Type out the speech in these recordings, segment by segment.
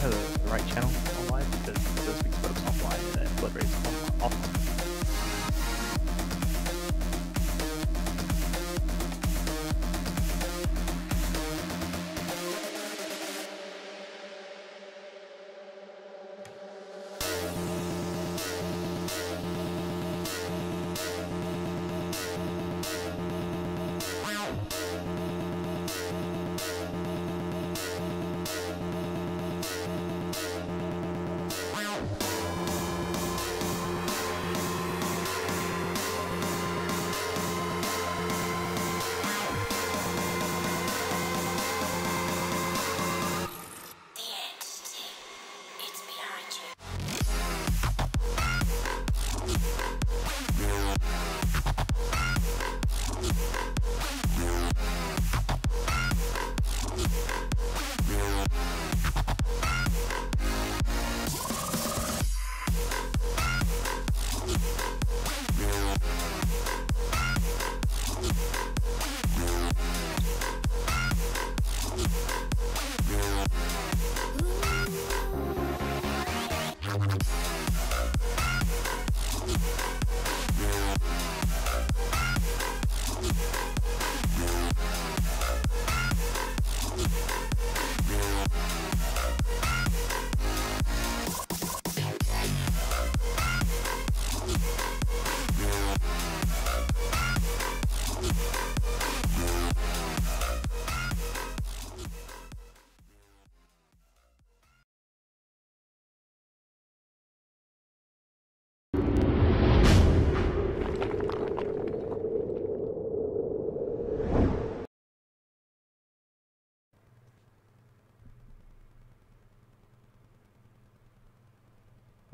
have the right channel on live because those week's folks offline and Blood Rage offline.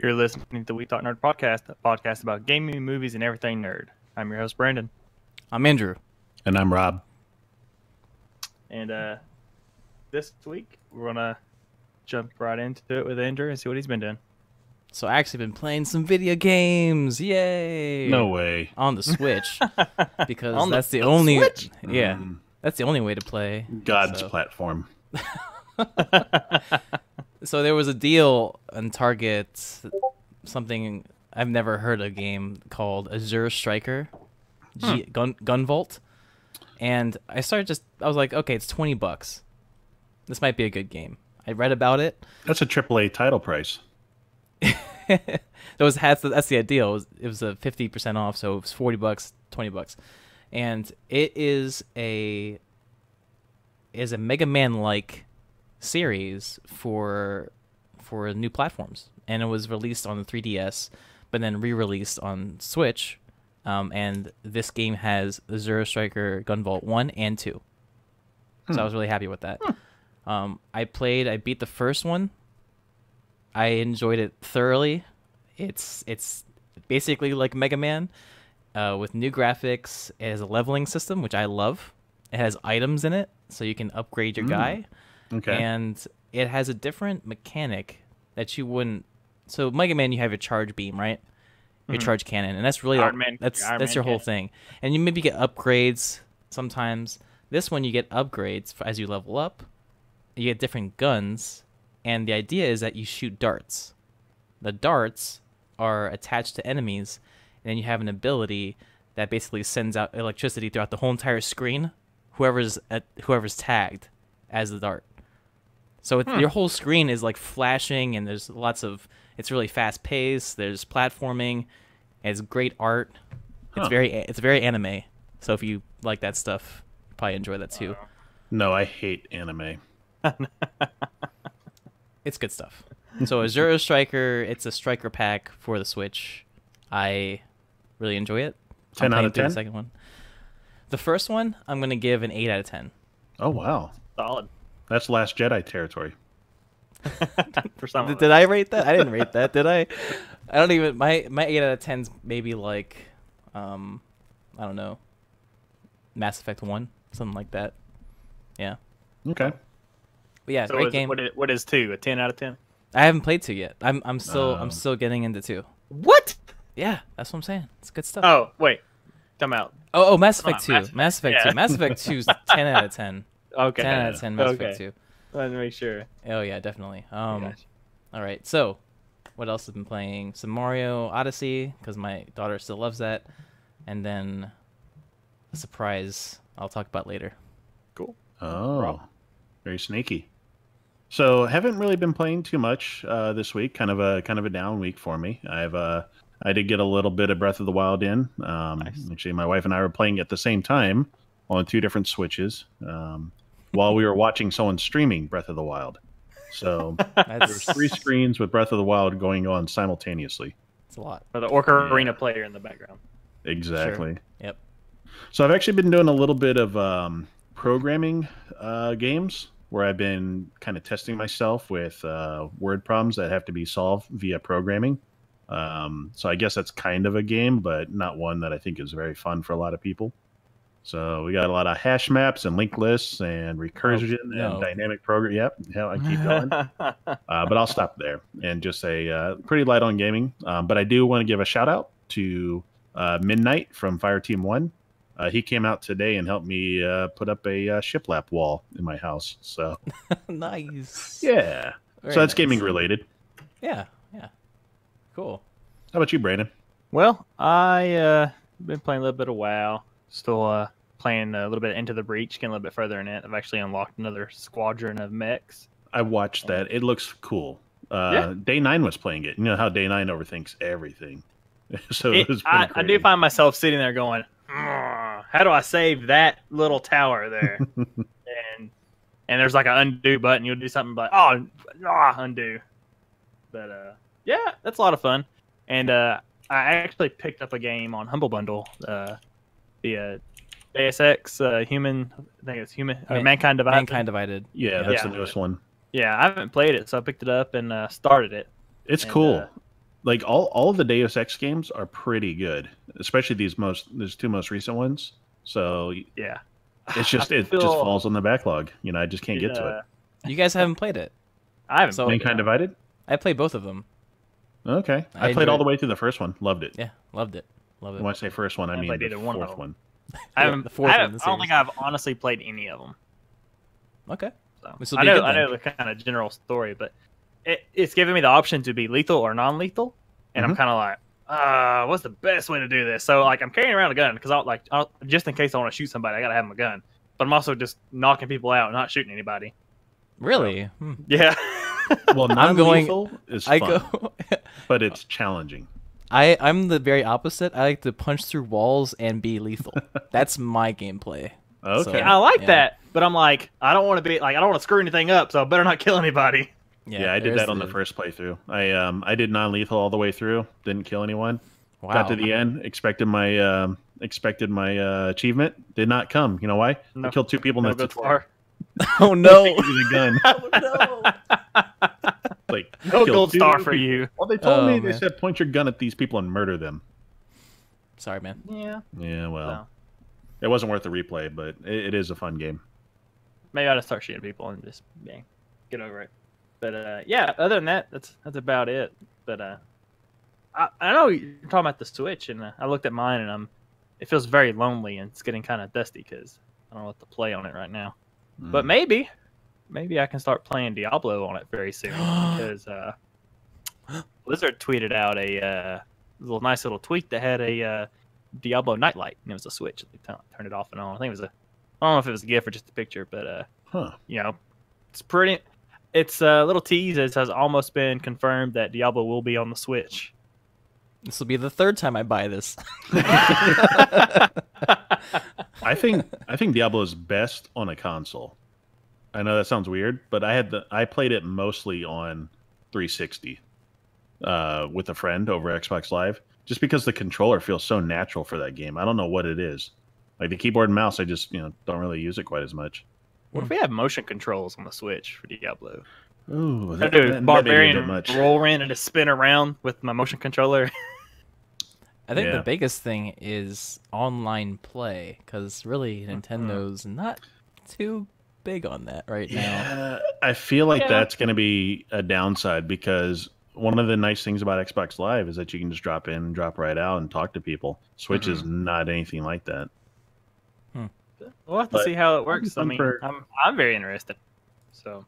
You're listening to the We Talk Nerd podcast, a podcast about gaming, movies, and everything nerd. I'm your host, Brandon. I'm Andrew. And I'm Rob. And this week, we're going to jump right into it with Andrew and see what he's been doing. So I actually been playing some video games. Yay! No way. On the Switch. Because On that's the the only... Switch? Yeah. That's the only way to play. God's platform. So there was a deal on Target, something I've never heard of, a game called Azure Striker, Gunvolt, and I was like, okay, it's $20. This might be a good game. I read about it. That's a AAA title price. That's the idea. It was a 50% off, so it was $40, $20, and it is a Mega Man like series for new platforms, and it was released on the 3DS but then re-released on Switch, and this game has Azure Striker Gunvolt 1 and 2, so I was really happy with that. I beat the first one. I enjoyed it thoroughly. It's basically like Mega Man, with new graphics. It has a leveling system, which I love. It has items in it, so you can upgrade your guy. Okay. And it has a different mechanic that you wouldn't. So Mega Man, you have your charge beam, right? Your charge cannon, and that's really that's your whole thing. And you maybe get upgrades sometimes. This one you get upgrades as you level up. You get different guns, and the idea is that you shoot darts. The darts are attached to enemies, and then you have an ability that basically sends out electricity throughout the whole entire screen. Whoever's tagged as the dart. So your whole screen is like flashing, and there's it's really fast paced. There's platforming, and it's great art. It's very anime. So if you like that stuff, you probably enjoy that too. No, I hate anime. It's good stuff. So Azure Striker, it's a striker pack for the Switch. I really enjoy it. 10 out of 10? The second one. The first one, I'm going to give an 8 out of 10. Oh, wow. Solid. That's Last Jedi territory. For some Did I rate that? I didn't rate that, did I? I don't even... My 8 out of 10's maybe like... I don't know. Mass Effect 1. Something like that. Yeah. Okay. But yeah, so great game. What is 2? A 10 out of 10? I haven't played 2 yet. I'm still getting into 2. What? Yeah, that's what I'm saying. It's good stuff. Oh, wait. Come out. Oh, Mass Effect 2. Mass Effect 2. Yeah. Mass Effect 2 is 10 out of 10. Okay. 10 out of 10 Mass Effect 2. Let me make sure. Oh yeah, definitely. Gosh. All right. So, what else have been playing? Some Mario Odyssey because my daughter still loves that, and then a surprise I'll talk about later. Cool. Oh, very sneaky. So haven't really been playing too much this week. Kind of a down week for me. I did get a little bit of Breath of the Wild in. Nice. Actually, my wife and I were playing at the same time on 2 different Switches while we were watching someone streaming Breath of the Wild. So there's 3 screens with Breath of the Wild going on simultaneously. It's a lot. For the Ocarina player in the background. Exactly. Sure. Yep. So I've actually been doing a little bit of programming games where I've been kind of testing myself with word problems that have to be solved via programming. So I guess that's kind of a game, but not one that I think is very fun for a lot of people. So we got a lot of hash maps and linked lists and recursion and dynamic program. Yep, yeah, I keep going. But I'll stop there and just say pretty light on gaming. But I do want to give a shout out to Midnight from Fireteam 1. He came out today and helped me put up a shiplap wall in my house. So nice. Yeah. Very so that's nice. gaming related. Yeah. Cool. How about you, Brandon? Well, I been playing a little bit of WoW. Still playing a little bit Into the Breach, getting a little bit further in it. I've actually unlocked another squadron of mechs. I watched that. It looks cool. Yeah. Day 9 was playing it. You know how Day 9 overthinks everything. So it was pretty I do find myself sitting there going, how do I save that little tower there? and there's like an undo button. You'll do something, but undo. But yeah, that's a lot of fun. And I actually picked up a game on Humble Bundle, the Deus Ex Human. I think it's Human. Mankind Divided. Mankind Divided. Yeah, that's the newest one. Yeah, I haven't played it, so I picked it up and started it. It's cool. Like all of the Deus Ex games are pretty good, especially these 2 most recent ones. So yeah, it's just just falls on the backlog. You know, I just can't get to it. You guys haven't played it. I haven't. So, Mankind Divided. I played both of them. Okay, I played all the way through the first one. Loved it. Yeah, loved it. Love it. When I say first one, I mean played the either one of fourth them. one. I haven't. The fourth I one in the don't think series. I've honestly played any of them. Okay. So This will I be know good I then. know the kind of general story, but it's giving me the option to be lethal or non-lethal, and I'm kind of like, what's the best way to do this? So like I'm carrying around a gun because I'll just in case I want to shoot somebody, I gotta have my gun. But I'm also just knocking people out, not shooting anybody. Really? So, yeah. Well, non-lethal is fun, but it's challenging. I'm the very opposite. I like to punch through walls and be lethal. That's my gameplay. Okay. So, I like that, but I'm like, I don't want to be like, I don't want to screw anything up, so I better not kill anybody. Yeah, I did that on the first playthrough. I did non-lethal all the way through. Didn't kill anyone. Wow. Got to the end. Expected my achievement. Did not come. You know why? I killed 2 people in the tutorial. Oh no! With a gun. Oh no! Like No gold star for you. Well, they told me they said point your gun at these people and murder them. Sorry, man. Yeah. Yeah, well, it wasn't worth the replay, but it is a fun game. Maybe I ought to start shooting people and just get over it. But yeah, other than that, that's about it. But I know you're talking about the Switch, and I looked at mine, and it feels very lonely, and it's getting kind of dusty because I don't know what to play on it right now. But maybe I can start playing Diablo on it very soon because Blizzard tweeted out a nice little tweet that had a Diablo nightlight, and it was a switch. They turned it off and on. I think it was I don't know if it was a GIF or just a picture, but you know, it's pretty. It's a little tease. It has almost been confirmed that Diablo will be on the Switch. This will be the 3rd time I buy this. I think Diablo is best on a console. I know that sounds weird, but I played it mostly on 360 with a friend over Xbox Live, just because the controller feels so natural for that game. I don't know what it is. Like the keyboard and mouse, I just don't really use it quite as much. What if we have motion controls on the Switch for Diablo? Ooh, I do barbarian roll in and just spin around with my motion controller. I think the biggest thing is online play, because really Nintendo's not too big on that right now. I feel like that's going to be a downside, because one of the nice things about Xbox Live is that you can just drop in and drop right out and talk to people. Switch is not anything like that. We'll have to see how it works. I mean, I'm very interested. So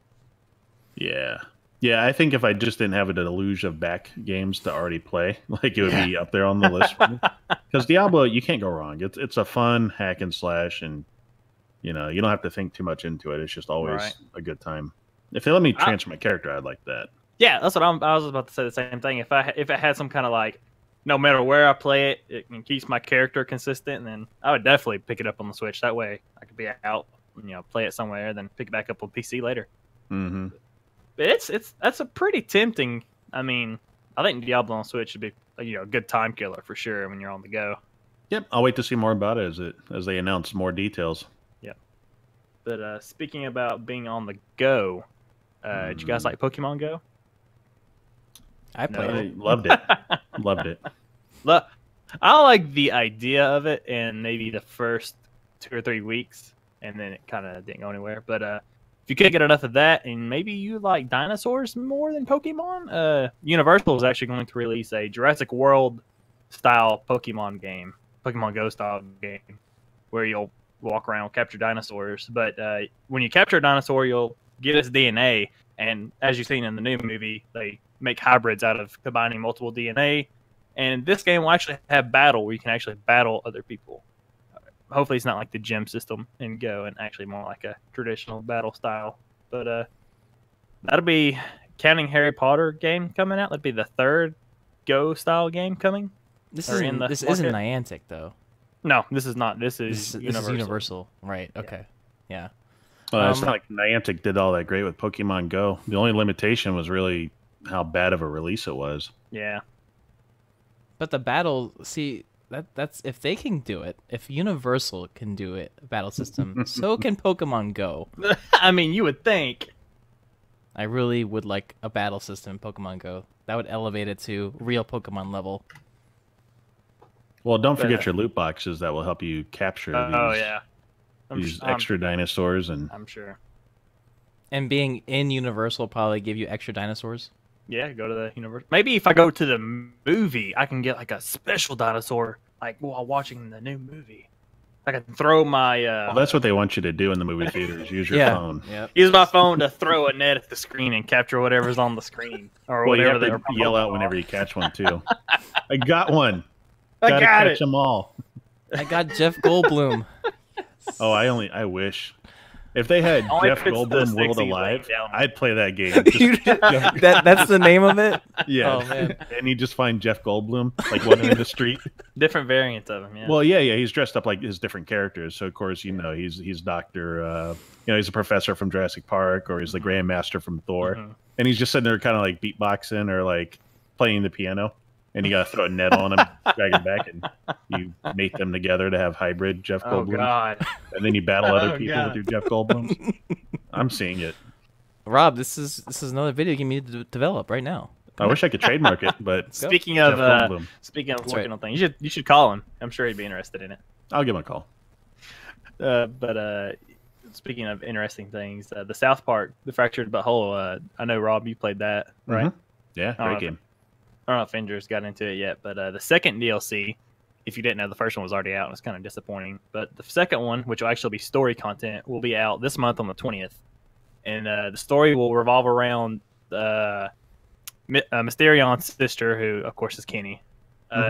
Yeah. Yeah, I think if I just didn't have a deluge of back games to already play, like it would be up there on the list for me. Because Diablo, you can't go wrong. It's a fun hack and slash, and you know you don't have to think too much into it. It's just always a good time. If they let me transfer my character, I'd like that. Yeah, that's what I was about to say. The same thing. If it had some kind of like, no matter where I play it, it keeps my character consistent, then I would definitely pick it up on the Switch. That way, I could be out, play it somewhere, then pick it back up on PC later. Mm-hmm. But that's a pretty tempting. I mean, I think Diablo on Switch should be a good time killer for sure when you're on the go. Yep, I'll wait to see more about it as they announce more details. Yep. But speaking about being on the go, did you guys like Pokemon Go? I played it. Loved it. Loved it. Look, I like the idea of it in maybe the first 2 or 3 weeks, and then it kind of didn't go anywhere. But if you can't get enough of that, and maybe you like dinosaurs more than Pokemon, Universal is actually going to release a Jurassic World style Pokemon game, Pokemon Go style game, where you'll walk around, capture dinosaurs. But when you capture a dinosaur, you'll get its DNA, and as you've seen in the new movie, they make hybrids out of combining multiple DNA. And this game will actually have battle where you can actually battle other people. Hopefully it's not like the gym system in Go and actually more like a traditional battle style. But that'll be, counting Harry Potter game coming out, that'd be the 3rd Go style game coming. This isn't Niantic though. No, this is not. This is Universal. This is Universal. Right, okay. Yeah. It's not like Niantic did all that great with Pokemon Go. The only limitation was really how bad of a release it was. Yeah. But the battle, see, that's if they can do it, if Universal can do it, battle system, so can Pokemon Go. I mean, you would think. I really would like a battle system in Pokemon Go. That would elevate it to real Pokemon level. Well, don't forget your loot boxes that will help you capture these extra dinosaurs. And I'm sure. And being in Universal will probably give you extra dinosaurs. Yeah, go to the Universal. Maybe if I go to the movie, I can get like a special dinosaur, like while watching the new movie. I can throw my. Well, that's what they want you to do in the movie theaters. Use your phone. Yep. Use my phone to throw a net at the screen and capture whatever's on the screen, or whatever. You have to yell out whenever you catch one too. I got one. Gotta catch them all. I got Jeff Goldblum. Yes. Oh, I wish. If they had Jeff Goldblum World Alive, I'd play that game. That's the name of it? Yeah. Oh, man. And you just find Jeff Goldblum, like walking in the street. Different variants of him, yeah. Well, yeah. He's dressed up like his different characters. So, of course, he's Dr. He's a professor from Jurassic Park, or he's the Grandmaster from Thor. Mm-hmm. And he's just sitting there kind of like beatboxing or like playing the piano. And you got to throw a net on him, drag him back, and you mate them together to have hybrid Jeff Goldblum. Oh, God. And then you battle other people with your Jeff Goldblums. I'm seeing it. Rob, this is another video game you need to develop right now. I wish I could trademark it, but speaking of working on things, you should call him. I'm sure he'd be interested in it. I'll give him a call. But speaking of interesting things, the South Park, The Fractured But Whole, I know, Rob, you played that, right? Mm-hmm. Yeah, great game. I don't know if Andrew's got into it yet, but the second DLC, if you didn't know, the first one was already out and it's kind of disappointing. But the second one, which will actually be story content, will be out this month on the 20th. And the story will revolve around Mysterion's sister, who, of course, is Kenny.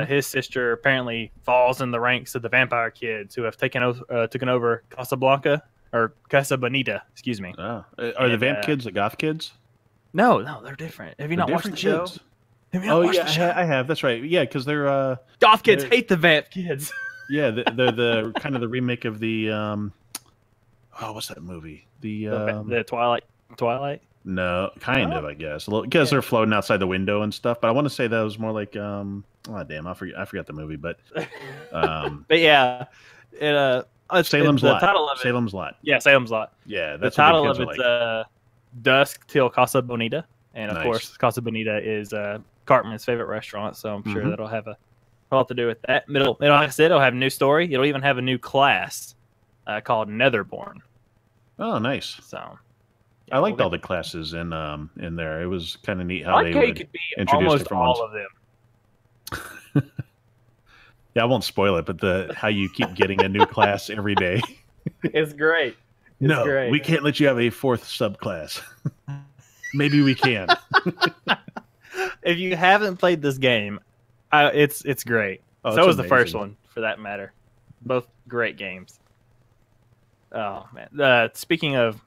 His sister apparently falls in the ranks of the vampire kids who have taken over Casablanca, or Casa Bonita, excuse me. Oh. Are the vamp kids the goth kids? No, they're different. Have you not watched the show? Oh yeah, I have. That's right. Yeah, because they're goth kids hate the vamp kids. Yeah, they're the kind of the remake of the what's that movie? The Twilight. No, kind of, I guess. A little, because they're floating outside the window and stuff. But I want to say that was more like oh damn, I forgot the movie. But but yeah, Salem's Lot. The title of it, Salem's Lot. Yeah, Salem's Lot. Yeah, that's the title of it's Dusk Till Casa Bonita. And, of course, Casa Bonita is Cartman's favorite restaurant, so I'm sure that'll have a lot to do with that. Like I said, it'll have a new story. It'll even have a new class called Netherborn. Oh, nice. So, yeah, I liked all the classes in there. It was kind of neat how they would could be introduce almost different all ones. of them. Yeah, I won't spoil it, but how you keep getting a new class every day. It's great. It's great. We can't let you have a fourth subclass. Maybe we can. If you haven't played this game, it's great. Oh, so it's was the first amazing. one, for that matter. Both great games. Oh man! Speaking of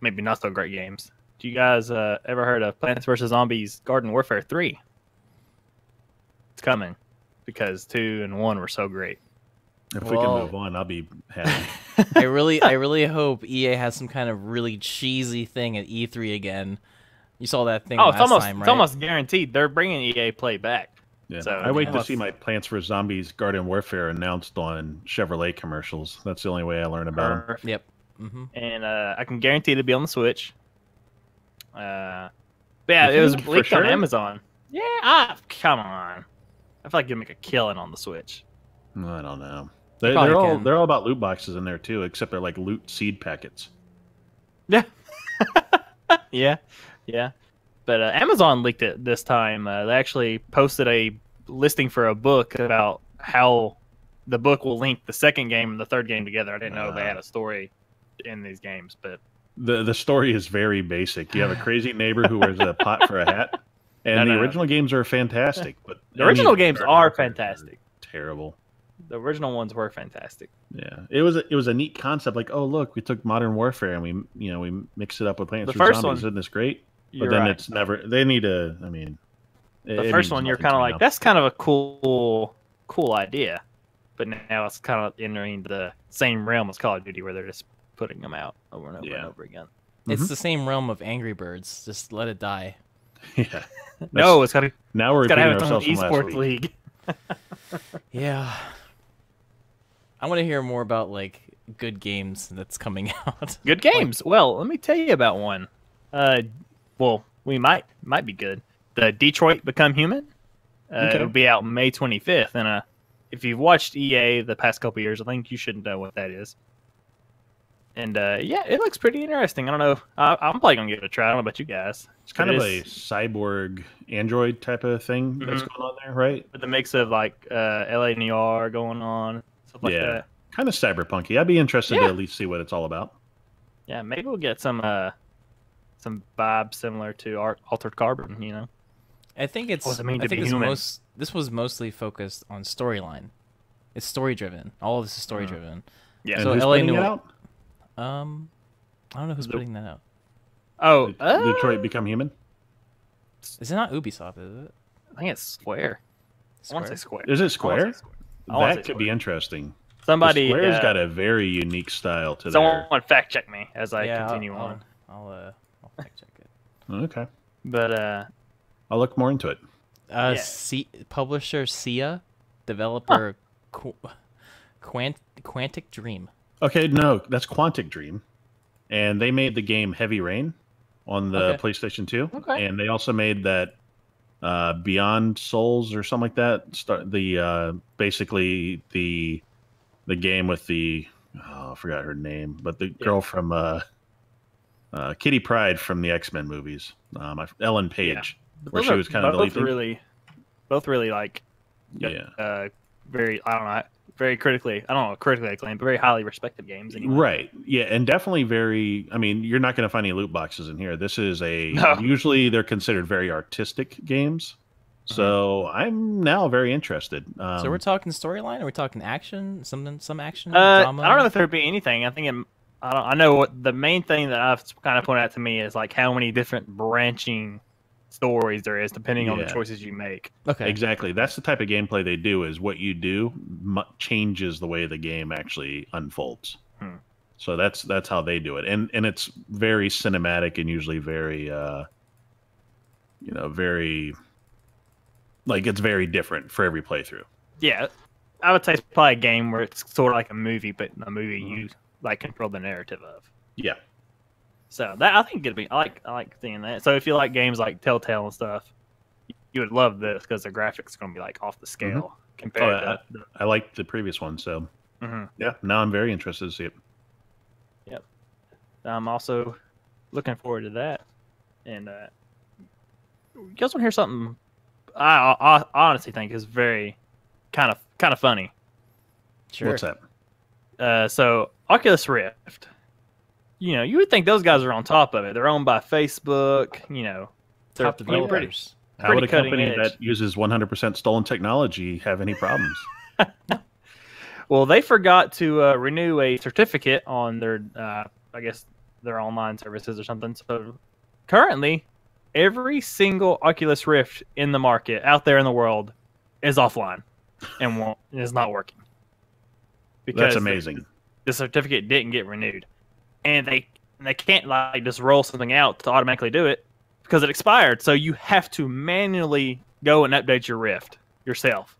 maybe not so great games, do you guys ever heard of Plants vs Zombies Garden Warfare 3? It's coming because 2 and 1 were so great. If we can move on, I'll be happy. I really hope EA has some kind of really cheesy thing at E3 again. You saw that thing last time, right? It's almost guaranteed they're bringing EA Play back. Yeah. So I wait to see my Plants vs Zombies Garden Warfare announced on Chevrolet commercials. That's the only way I learn about them. Yep. Mm-hmm. And I can guarantee it'll be on the Switch. But yeah, it was leaked on Amazon. Yeah, come on. I feel like you'll make a killing on the Switch. I don't know. They're all about loot boxes in there too, except they're like loot seed packets. Yeah. yeah. But Amazon leaked it this time. They actually posted a listing for a book about how the book will link the second game and the third game together. I didn't know they had a story in these games, but the story is very basic. You have a crazy neighbor who wears a pot for a hat, and the original games are fantastic. But the original games are fantastic. Terrible. The original ones were fantastic. Yeah, it was a neat concept. Like, oh look, we took Modern Warfare and we mixed it up with Plants vs Zombies. Isn't this great? But then it's never. They need to. I mean, the first one you're kind of like, that's kind of a cool idea, but now it's kind of entering the same realm as Call of Duty, where they're just putting them out over and over and over again. It's the same realm of Angry Birds. Just let it die. Yeah. No, it's gotta. Now we're gotta have ourselves its own esports league. Yeah. I want to hear more about like good games that's coming out. Good games. Well, let me tell you about one. Well, we might be good. The Detroit Become Human. It'll be out May 25th, and if you've watched EA the past couple years, I think you should know what that is. And yeah, it looks pretty interesting. I don't know. I'm probably gonna give it a try. I don't know about you guys. It's kind of a cyborg android type of thing that's going on there, right? With the mix of like LA Noir going on, stuff like that. Kind of cyberpunky. I'd be interested to at least see what it's all about. Yeah, maybe we'll get some vibe similar to Altered Carbon. You know, I think it's. This was mostly focused on storyline. It's story driven. All of this is story driven. Yeah. So LA putting it out? I don't know who's putting that out. Oh, Detroit Become Human. Is it not Ubisoft? Is it? I think it's Square. I want to say Square. Is it Square? That could be interesting. Somebody Square's got a very unique style to someone fact check me as I continue on. I'll fact check it. Okay. But I'll look more into it. Publisher Sia, developer Quantic Dream. Okay, no, that's Quantic Dream, and they made the game Heavy Rain on the PlayStation 2, and they also made that Beyond Souls or something like that. Basically the game with the I forgot her name, but the girl from Kitty Pryde from the X-Men movies, Ellen Page, where she was kind of the lead thing. Both really like very critically acclaimed, but very highly respected games anyway. Right. Yeah, and definitely very. I mean, you're not going to find any loot boxes in here. This is usually they're considered very artistic games. So I'm now very interested. So we're talking storyline. Are we talking action? Some action? Drama? I don't know if there'd be anything. I know what the main thing that I've kind of pointed out to me is like how many different branching stories there is depending on the choices you make. Okay, exactly. That's the type of gameplay they do. Is what you do changes the way the game actually unfolds. So that's how they do it, and it's very cinematic and usually very, very like it's very different for every playthrough. Yeah, I would say it's probably a game where it's sort of like a movie, but a movie you like control the narrative of. Yeah. So that I think it'd be. I like seeing that. So if you like games like Telltale and stuff, you would love this because the graphics are going to be like off the scale compared to. I liked the previous one, so yeah. Now I'm very interested to see it. Yep. I'm also looking forward to that. And you guys want to hear something? I honestly think is very kind of funny. Sure. What's that? So Oculus Rift. you would think those guys are on top of it. They're owned by Facebook. They're top developers. How would a company that uses 100% stolen technology have any problems? Well, they forgot to renew a certificate on their, I guess, their online services or something. So currently, every single Oculus Rift in the market out there in the world is offline and is not working. Because that's amazing. The certificate didn't get renewed, and they can't like just roll something out to automatically do it because it expired. So you have to manually go and update your Rift yourself.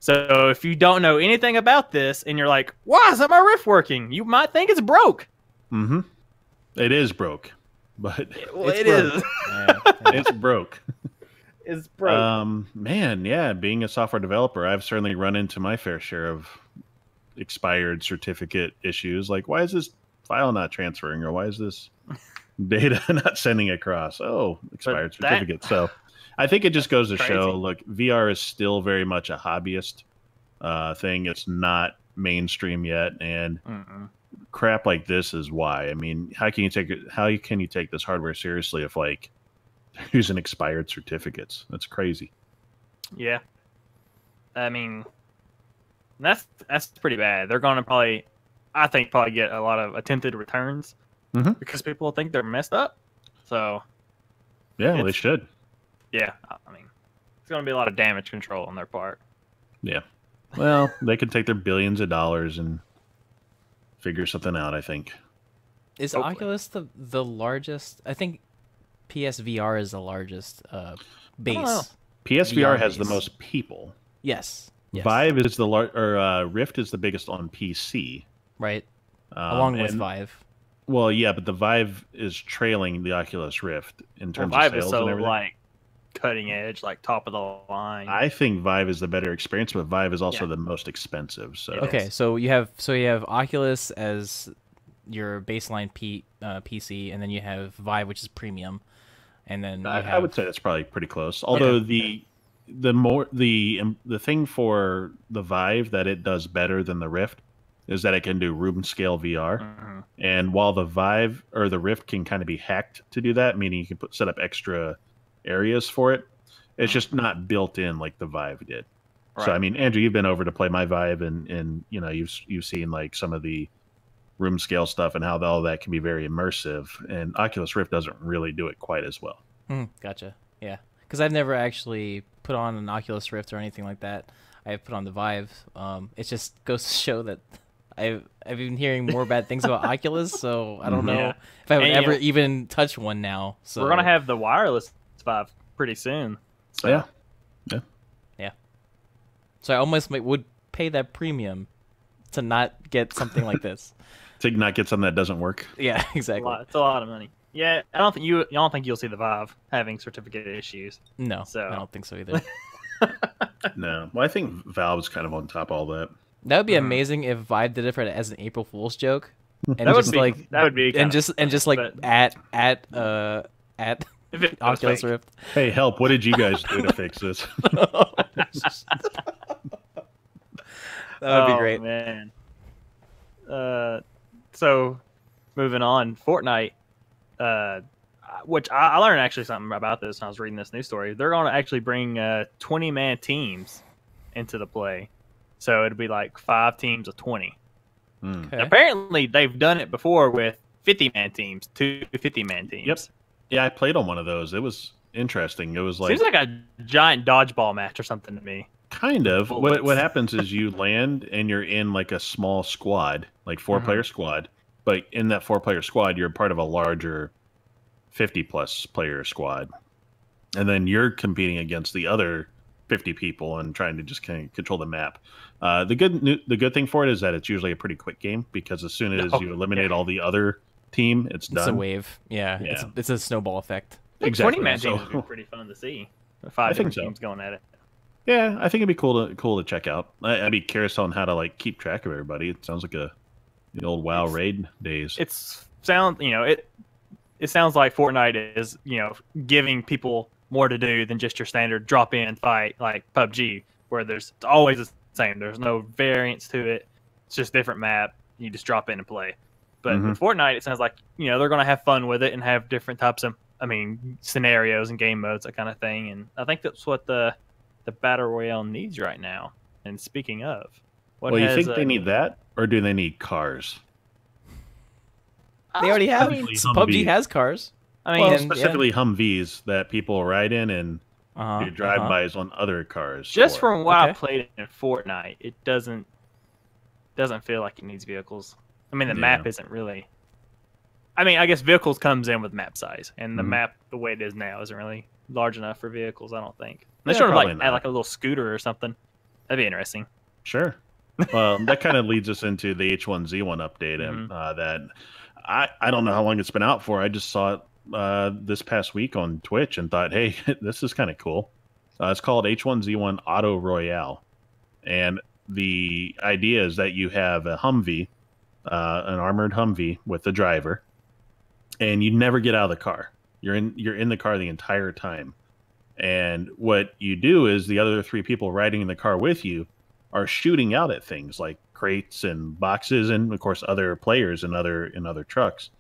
So if you don't know anything about this and you're like, why isn't my Rift working? You might think it's broke. Mm-hmm. It is broke, but it is. It's broke. It's broke. Man, yeah, being a software developer, I've certainly run into my fair share of expired certificate issues. Like, why is this file not transferring, or why is this data not sending across? Oh, expired certificate. So I think it just goes to show, look, VR is still very much a hobbyist thing. It's not mainstream yet, and crap like this is why. I mean, how can you take this hardware seriously if like they're using expired certificates? That's crazy. Yeah, I mean, that's pretty bad. They're going to probably get a lot of attempted returns because people think they're messed up. So yeah, well, they should. Yeah, I mean, it's going to be a lot of damage control on their part. Yeah, well, they can take their billions of dollars and figure something out, I think. Is Hopefully. Oculus the largest? I think PSVR is the largest base. PSVR has the most people. Yes. Vive is Rift is the biggest on PC. Right. Along with Vive. Well, yeah, but the Vive is trailing the Oculus Rift in terms of sales is so, and everything. Like cutting edge, like top of the line. I think Vive is the better experience, but Vive is also the most expensive. So okay, so you have Oculus as your baseline PC, and then you have Vive, which is premium, and then I would say that's probably pretty close. Although the thing for the Vive that it does better than the Rift is that it can do room scale VR, and while the Vive or the Rift can kind of be hacked to do that, meaning you can set up extra areas for it, it's just not built in like the Vive did. Right. So I mean, Andrew, you've been over to play my Vive, and you've seen like some of the room scale stuff and how all that can be very immersive, and Oculus Rift doesn't really do it quite as well. Gotcha. Yeah, because I've never actually put on an Oculus Rift or anything like that. I've put on the Vive. It just goes to show that I've been hearing more bad things about Oculus, so I don't know if I would ever even touch one now. So we're gonna have the wireless Vive pretty soon. So. Yeah. So I almost would pay that premium to not get something like this. To not get something that doesn't work. Yeah, exactly. It's a lot of money. Yeah, I don't think you'll see the Vive having certificate issues. No, so I don't think so either. No, well, I think Valve's kind of on top of all that. That would be amazing if Vive did it as an April Fool's joke, and that would be and just like at Oculus Rift. Hey, help! What did you guys do to fix this? That would be great, man. So moving on, Fortnite, which I learned actually something about this when I was reading this news story. They're going to actually bring 20-man teams into the play, so it'll be like 5 teams of 20. Okay. Apparently, they've done it before with 50-man teams, 2 50-man teams. Yep. Yeah, I played on one of those. It was interesting. It was like seems like a giant dodgeball match or something to me. Kind of. What happens is you land and you're in like a small squad, like 4-player squad. But in that 4-player squad, you're part of a larger 50-plus player squad, and then you're competing against the other 50 people and trying to just kind of control the map. The good thing for it is that it's usually a pretty quick game, because as soon as you eliminate all the other team, it's done. It's a wave. Yeah. It's a snowball effect. Exactly. 20-man teams would be pretty fun to see. 5 different teams going at it. Yeah, I think it'd be cool to check out. I'd be curious on how to like keep track of everybody. It sounds like the old WoW raid days. It sounds like Fortnite is giving people more to do than just your standard drop in fight like PUBG, where it's always the same. There's no variance to it. It's just different map. You just drop in and play. But with Fortnite, it sounds like they're going to have fun with it and have different types of scenarios and game modes, that kind of thing. And I think that's what the Battle Royale needs right now. And speaking of, you think they need that, or do they need cars? They already have. PUBG has cars. Specifically Humvees that people ride in and do drive-bys on other cars. Just from what I played in Fortnite, it doesn't feel like it needs vehicles. I mean, the map isn't really. I mean, I guess vehicles comes in with map size, and the map, the way it is now, isn't really large enough for vehicles. I don't think. They should have add like a little scooter or something. That'd be interesting. Sure. Well, that kind of leads us into the H1Z1 update, and that I don't know how long it's been out for. I just saw it this past week on Twitch and thought, hey, this is kind of cool. It's called H1Z1 Auto Royale, and the idea is that you have a Humvee, an armored Humvee with the driver, and you never get out of the car. You're in the car the entire time. And what you do is the other 3 people riding in the car with you are shooting out at things like crates and boxes, and of course other players in other trucks.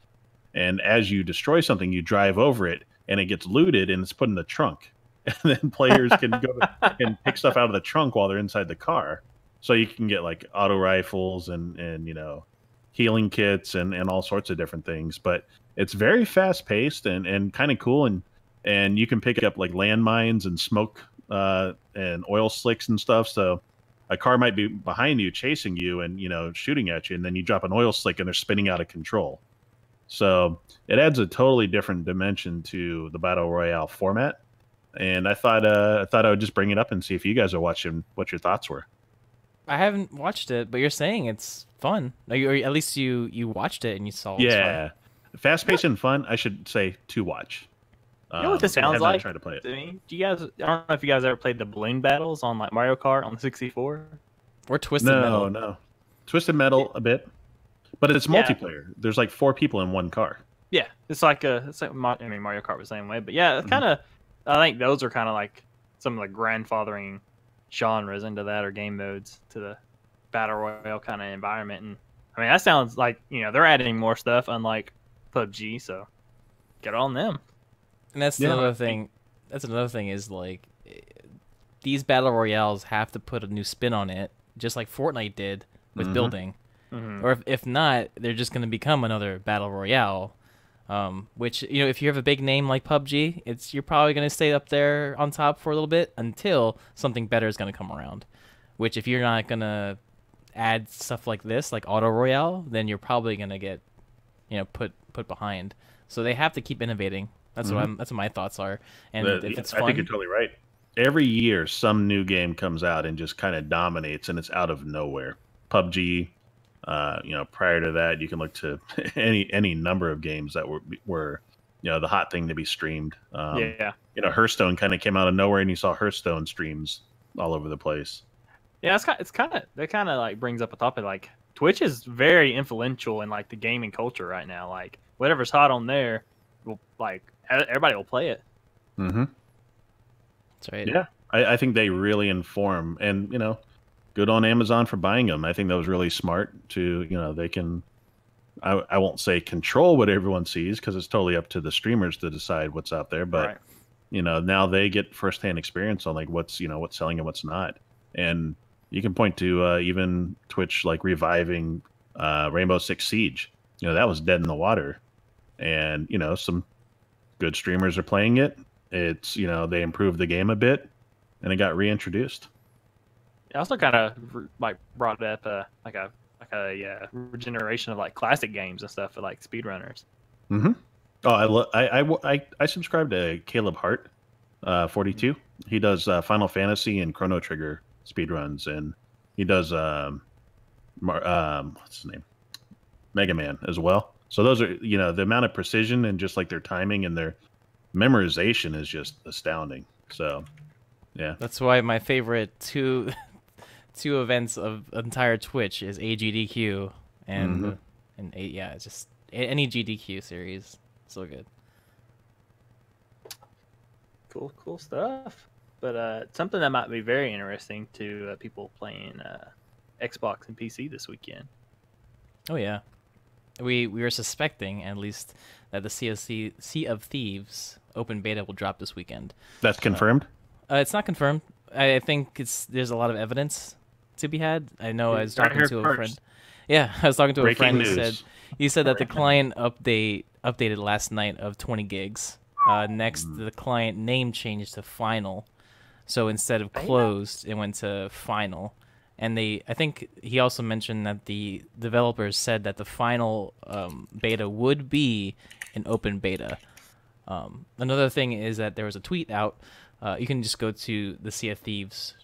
And as you destroy something, you drive over it, and it gets looted and it's put in the trunk. And then players can go and pick stuff out of the trunk while they're inside the car. So you can get like auto rifles and healing kits and all sorts of different things. But it's very fast paced and kind of cool, and you can pick up like landmines and smoke and oil slicks and stuff. So a car might be behind you chasing you and shooting at you, and then you drop an oil slick and they're spinning out of control. So it adds a totally different dimension to the Battle Royale format. And I thought I would just bring it up and see if you guys are watching, what your thoughts were. I haven't watched it, but you're saying it's fun. Or at least you watched it and you saw. Yeah, fast paced and fun. I should say to watch. You know what this sounds like? Tried to play it. I mean, do you guys? I don't know if you guys ever played the balloon battles on like Mario Kart on the 64. Or Twisted Metal. No, Twisted Metal a bit, but it's multiplayer. There's like 4 people in one car. Yeah, it's like Mario Kart was the same way, but yeah, it's kind of. I think those are kind of like some of the grandfathering genres into that, or game modes to the Battle Royale kind of environment. And I mean, that sounds like they're adding more stuff, unlike PUBG. So get on them. And that's another thing. That's another thing is like these battle royales have to put a new spin on it, just like Fortnite did with building. Or if not, they're just going to become another battle royale. Which if you have a big name like PUBG, you're probably going to stay up there on top for a little bit until something better is going to come around. Which if you're not going to add stuff like this, like auto royale, then you're probably going to get put behind. So they have to keep innovating. That's what my thoughts are. And if it's fun, I think you're totally right. Every year, some new game comes out and just kind of dominates, and it's out of nowhere. PUBG, prior to that, you can look to any number of games that were the hot thing to be streamed. Hearthstone kind of came out of nowhere, and you saw Hearthstone streams all over the place. Yeah, it's kind of like brings up a topic like Twitch is very influential in like the gaming culture right now. Like whatever's hot on there, everybody will play it. Mm-hmm. That's right. Yeah, I think they really inform, and good on Amazon for buying them. I think that was really smart to they can. I won't say control what everyone sees, because it's totally up to the streamers to decide what's out there. But now they get firsthand experience on like what's selling and what's not. And you can point to even Twitch like reviving Rainbow Six Siege. That was dead in the water, and some good streamers are playing it. It's they improved the game a bit, and it got reintroduced. It also kind of like brought up like a regeneration of like classic games and stuff for like speedrunners. Mm-hmm. Oh, I subscribe to Caleb Hart, 42. He does Final Fantasy and Chrono Trigger speedruns, and he does what's his name, Mega Man as well. So those are the amount of precision and just like their timing and their memorization is just astounding. So yeah, that's why my favorite two events of entire Twitch is AGDQ and it's just any GDQ series. So good. Cool stuff. But something that might be very interesting to people playing Xbox and PC this weekend. Oh yeah, we were suspecting at least that the Sea of Thieves open beta will drop this weekend. That's confirmed? It's not confirmed. I think there's a lot of evidence to be had. I know I was talking to a friend. Yeah, I was talking to a friend who said that the client updated last night of 20 gigs. Next, the client name changed to final. So instead of closed, it went to final. And I think he also mentioned that the developers said that the final beta would be an open beta. Another thing is that there was a tweet out. You can just go to the Sea of Thieves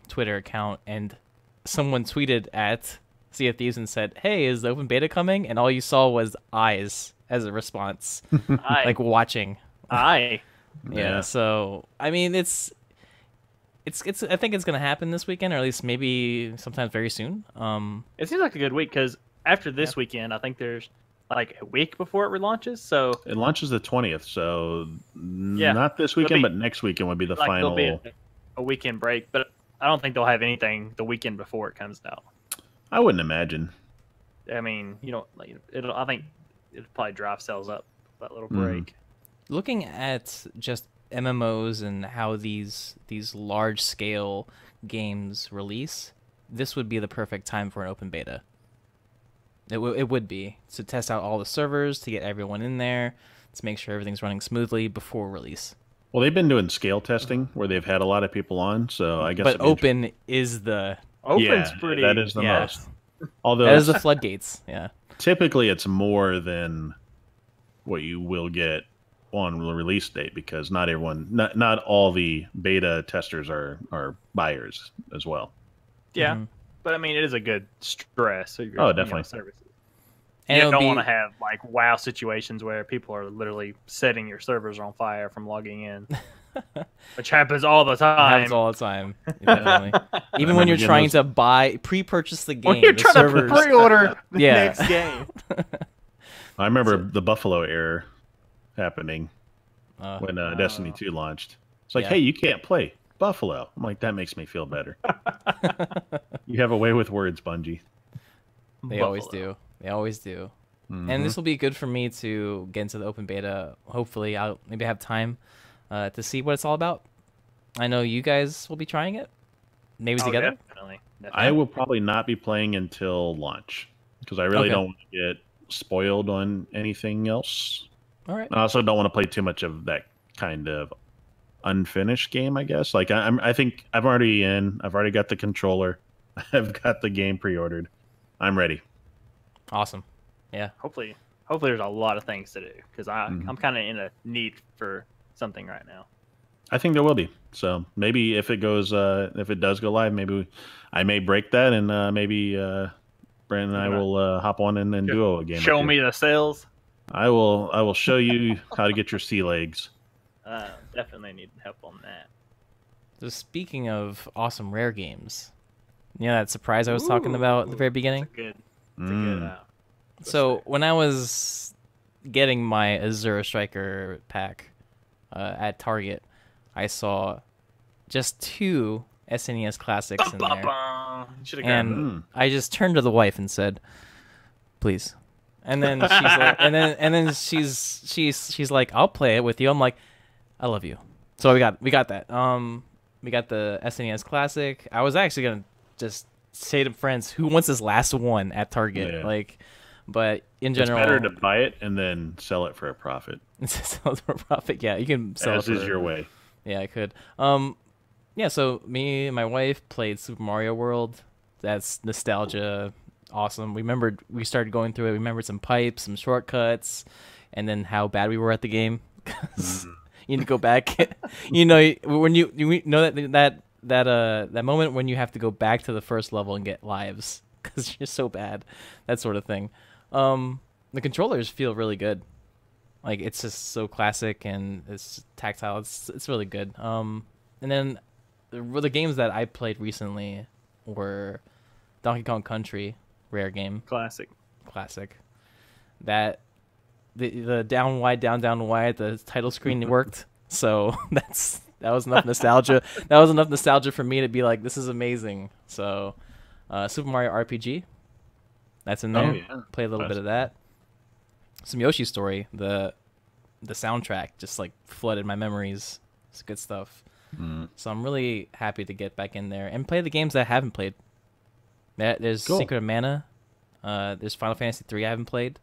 Twitter account, and someone tweeted at Sea of Thieves and said, "Hey, is the open beta coming?" And all you saw was eyes as a response, like watching. Aye. Yeah. So I mean, it's. I think it's gonna happen this weekend, or at least maybe sometime very soon. It seems like a good week because after this weekend, I think there's like a week before it relaunches. So it launches the 20th. So not this weekend, but next weekend would be the final. There'll be a weekend break, but I don't think they'll have anything the weekend before it comes out. I wouldn't imagine. I mean, I think it'll probably drive sales up that little break. Looking at just MMOs and how these large scale games release, this would be the perfect time for an open beta. It would be to test out all the servers, to get everyone in there, to make sure everything's running smoothly before release. Well, they've been doing scale testing where they've had a lot of people on, so I guess. But open is the pretty. That is the most. Although that is the floodgates. Yeah. Typically, it's more than what you will get on the release date because not all the beta testers are buyers as well. Yeah, but I mean, it is a good stress. So definitely. Services. And you don't want to have like WoW situations where people are literally setting your servers on fire from logging in, which happens all the time. Happens all the time. Even when you're trying to pre-purchase the game, when you're trying to pre-order the next game. I remember the Buffalo error happening when Destiny 2 launched. It's like, hey, you can't play Buffalo. I'm like, that makes me feel better. You have a way with words, Bungie. They always do. They always do. And this will be good for me to get into the open beta. Hopefully, I'll maybe have time to see what it's all about. I know you guys will be trying it. Maybe together. Definitely. I will probably not be playing until launch because I really don't want to get spoiled on anything else. All right. I also don't want to play too much of that kind of unfinished game, I guess. Like I think I've already got the controller. I've got the game pre-ordered. I'm ready. Awesome. Yeah. Hopefully there's a lot of things to do because I'm kind of in a need for something right now. I think there will be. So maybe if it does go live, maybe I may break that and maybe Brandon and I will hop on and then duo a game. Show me the sales. I will show you how to get your sea legs. Definitely need help on that. So speaking of awesome rare games, that surprise I was talking about at the very beginning? It's a good so when I was getting my Azure Striker pack at Target, I saw just 2 SNES classics in there. And I just turned to the wife and said, "Please." And then she's like, and then she's like, "I'll play it with you." I'm like, "I love you." So we got that. We got the SNES Classic. I was actually gonna just say to friends, "Who wants this last one at Target?" Yeah. Like, but in general, it's better to buy it and then sell it for a profit. Sell it for a profit. Yeah, you can sell it. This is your way. Yeah, I could. Yeah. So me and my wife played Super Mario World. That's nostalgia. Awesome. We started going through it. We remembered some pipes, some shortcuts, and then how bad we were at the game. You need to go back. When you know that moment when you have to go back to the first level and get lives because you're so bad, that sort of thing. The controllers feel really good. Like it's just so classic and it's tactile. It's really good. And then the games that I played recently were Donkey Kong Country. Rare game. Classic. That the down wide, the title screen worked. So that was enough nostalgia. That was enough nostalgia for me to be like, this is amazing. So Super Mario RPG. That's in there. Oh, yeah. Play a little bit of that. some Yoshi Story. The soundtrack just like flooded my memories. It's good stuff. So I'm really happy to get back in there and play the games that I haven't played. There's Cool. Secret of Mana. There's Final Fantasy 3 I haven't played.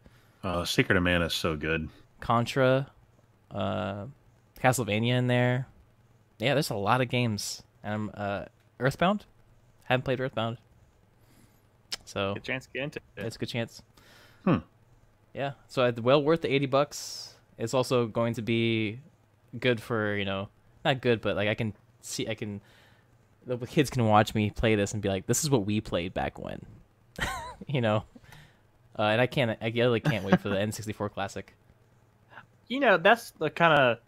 Secret of Mana is so good. Contra, Castlevania in there. Yeah, there's a lot of games. And Earthbound. Haven't played Earthbound. So good chance to get into it. It's a good chance. Yeah. So well worth the $80. It's also going to be good for, not good, but like the kids can watch me play this and be like, this is what we played back when. And I really can't wait for the N64 Classic. That's the kind of,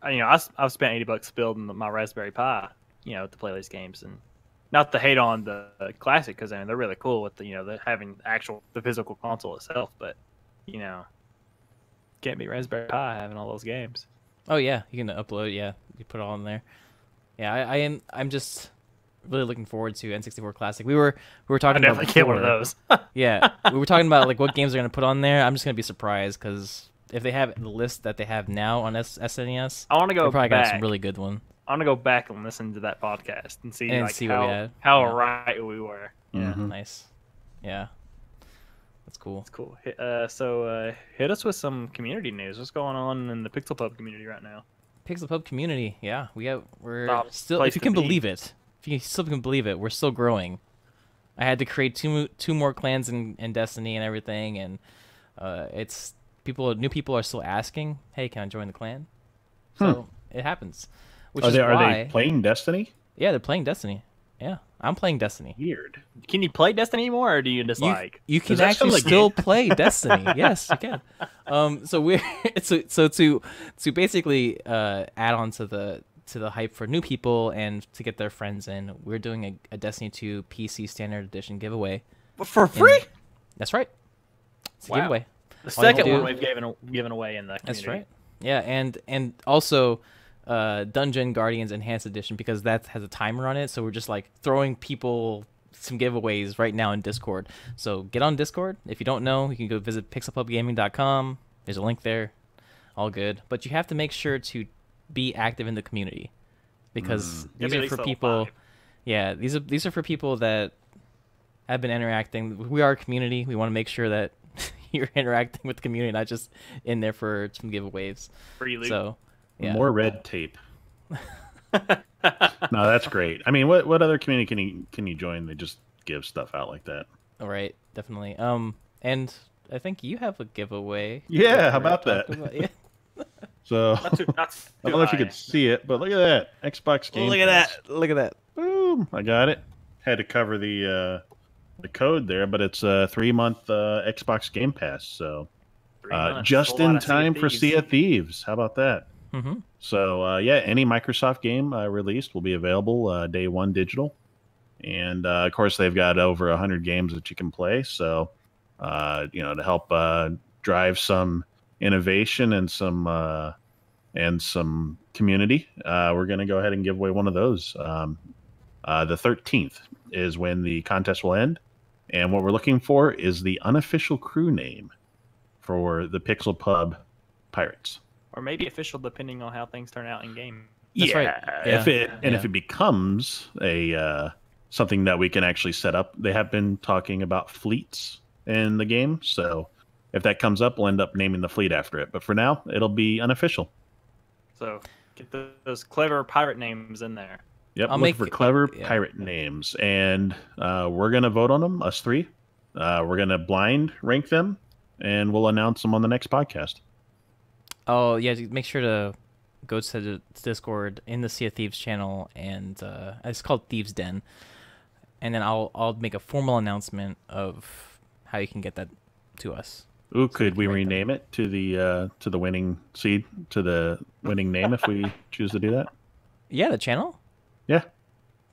I've spent $80 building my Raspberry Pi, to play these games, and not to hate on the Classic, because they're really cool with the having the physical console itself, but can't be Raspberry Pi having all those games. Oh yeah, you can upload. Yeah, you put it all in there. Yeah, I'm just really looking forward to N64 Classic. We were talking about definitely get one of those. Yeah, we were talking about like what games they're gonna put on there. I'm just gonna be surprised because if they have the list that they have now on SNES, I want to go probably back. got some really good one. I want to go back and listen to that podcast and see how right we were. Yeah, nice. Yeah, that's cool. That's cool. So hit us with some community news. What's going on in the PixelPub community right now? PixelPub community, yeah, we're still. If you can believe it, we're still growing. I had to create two more clans in Destiny and everything, and it's new people are still asking, "Hey, can I join the clan?" So it happens. Are they playing Destiny? Yeah, they're playing Destiny. Yeah, I'm playing Destiny. Weird. Can you play Destiny anymore, or do you just you can actually still play Destiny? Yes, you can. So we're to basically add on to the hype for new people and to get their friends in, we're doing a Destiny 2 PC Standard Edition giveaway for free. That's right. It's a giveaway. The second one we've given away in the community. That's right. Yeah, and also Dungeon Guardians Enhanced Edition, because that has a timer on it. So we're just like throwing people some giveaways right now in Discord. So get on Discord. If you don't know, you can go visit pixelpubgaming.com. There's a link there. All good. But you have to make sure to be active in the community, because these are for people. Yeah, these are for people that have been interacting. We are a community. We want to make sure that you're interacting with the community, not just in there for some giveaways. Free loot. So yeah. More red tape. No, that's great. I mean, what other community can you join? They just give stuff out like that. All right, definitely. And I think you have a giveaway. Yeah, how about that? Yeah. So not too I don't know if you could see it, but look at that Xbox Game Pass. Look at that. Boom! I got it. Had to cover the code there, but it's a 3-month Xbox Game Pass, so just in time for Sea of Thieves. How about that? Mm-hmm. So yeah, any Microsoft game released will be available day one digital, and of course they've got over 100 games that you can play. So to help drive some innovation and some community, we're going to go ahead and give away one of those. The 13th is when the contest will end, and what we're looking for is the unofficial crew name for the PixelPub Pirates. Or maybe official, depending on how things turn out in game. That's right. If it becomes a something that we can actually set up, they have been talking about fleets in the game. So if that comes up, we'll end up naming the fleet after it. But for now, it'll be unofficial. So get those clever pirate names in there. Yep, I'm looking for clever pirate names, and we're gonna vote on them. Us three. We're gonna blind rank them, and we'll announce them on the next podcast. Oh yeah, make sure to go to the Discord in the Sea of Thieves channel, and it's called Thieves Den, and then I'll make a formal announcement of how you can get that to us. Ooh, could we rename it to the winning seed, to the winning name if we choose to do that? Yeah, the channel. Yeah,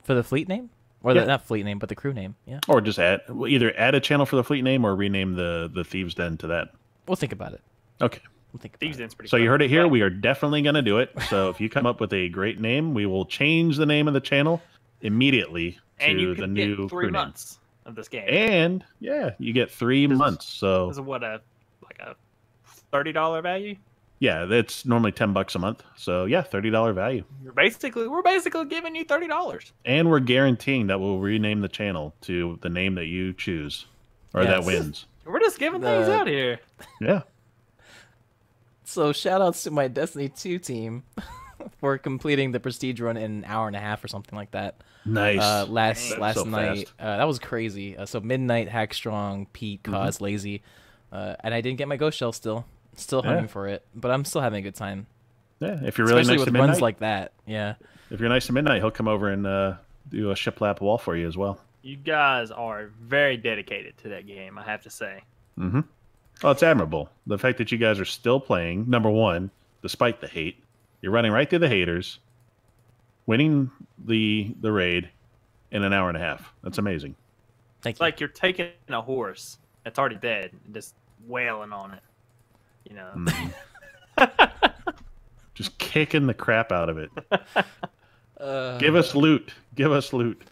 for the fleet name, or not fleet name, but the crew name. Yeah, or just either add a channel for the fleet name or rename the Thieves Den to that. We'll think about it. Okay. Thieves Den's pretty so fun. You heard it here. We are definitely going to do it. So if you come up with a great name, we will change the name of the channel immediately to the new crew name. 3 months of this game. And yeah, you get 3 months. So this is what a $30 value. Yeah, that's normally $10 a month. So yeah, $30 value. We're basically giving you $30, and we're guaranteeing that we'll rename the channel to the name that you choose, or that wins. We're just giving things out here. Yeah. So shout outs to my Destiny 2 team for completing the prestige run in an hour and a half or something like that. Nice. Last night. That was crazy. So Midnight, Hackstrong, Pete, Cause, Lazy. And I didn't get my ghost shell still. Still hunting for it, but I'm still having a good time. Yeah, if you're really Especially nice to with Midnight, runs like that. Yeah. If you're nice to Midnight, he'll come over and do a shiplap wall for you as well. You guys are very dedicated to that game, I have to say. Mm-hmm. Oh, it's admirable. The fact that you guys are still playing, number one, despite the hate. You're running right through the haters, winning the raid in an hour and a half. That's amazing. It's like you're taking a horse that's already dead and just wailing on it. You know, just kicking the crap out of it. Give us loot. Give us loot.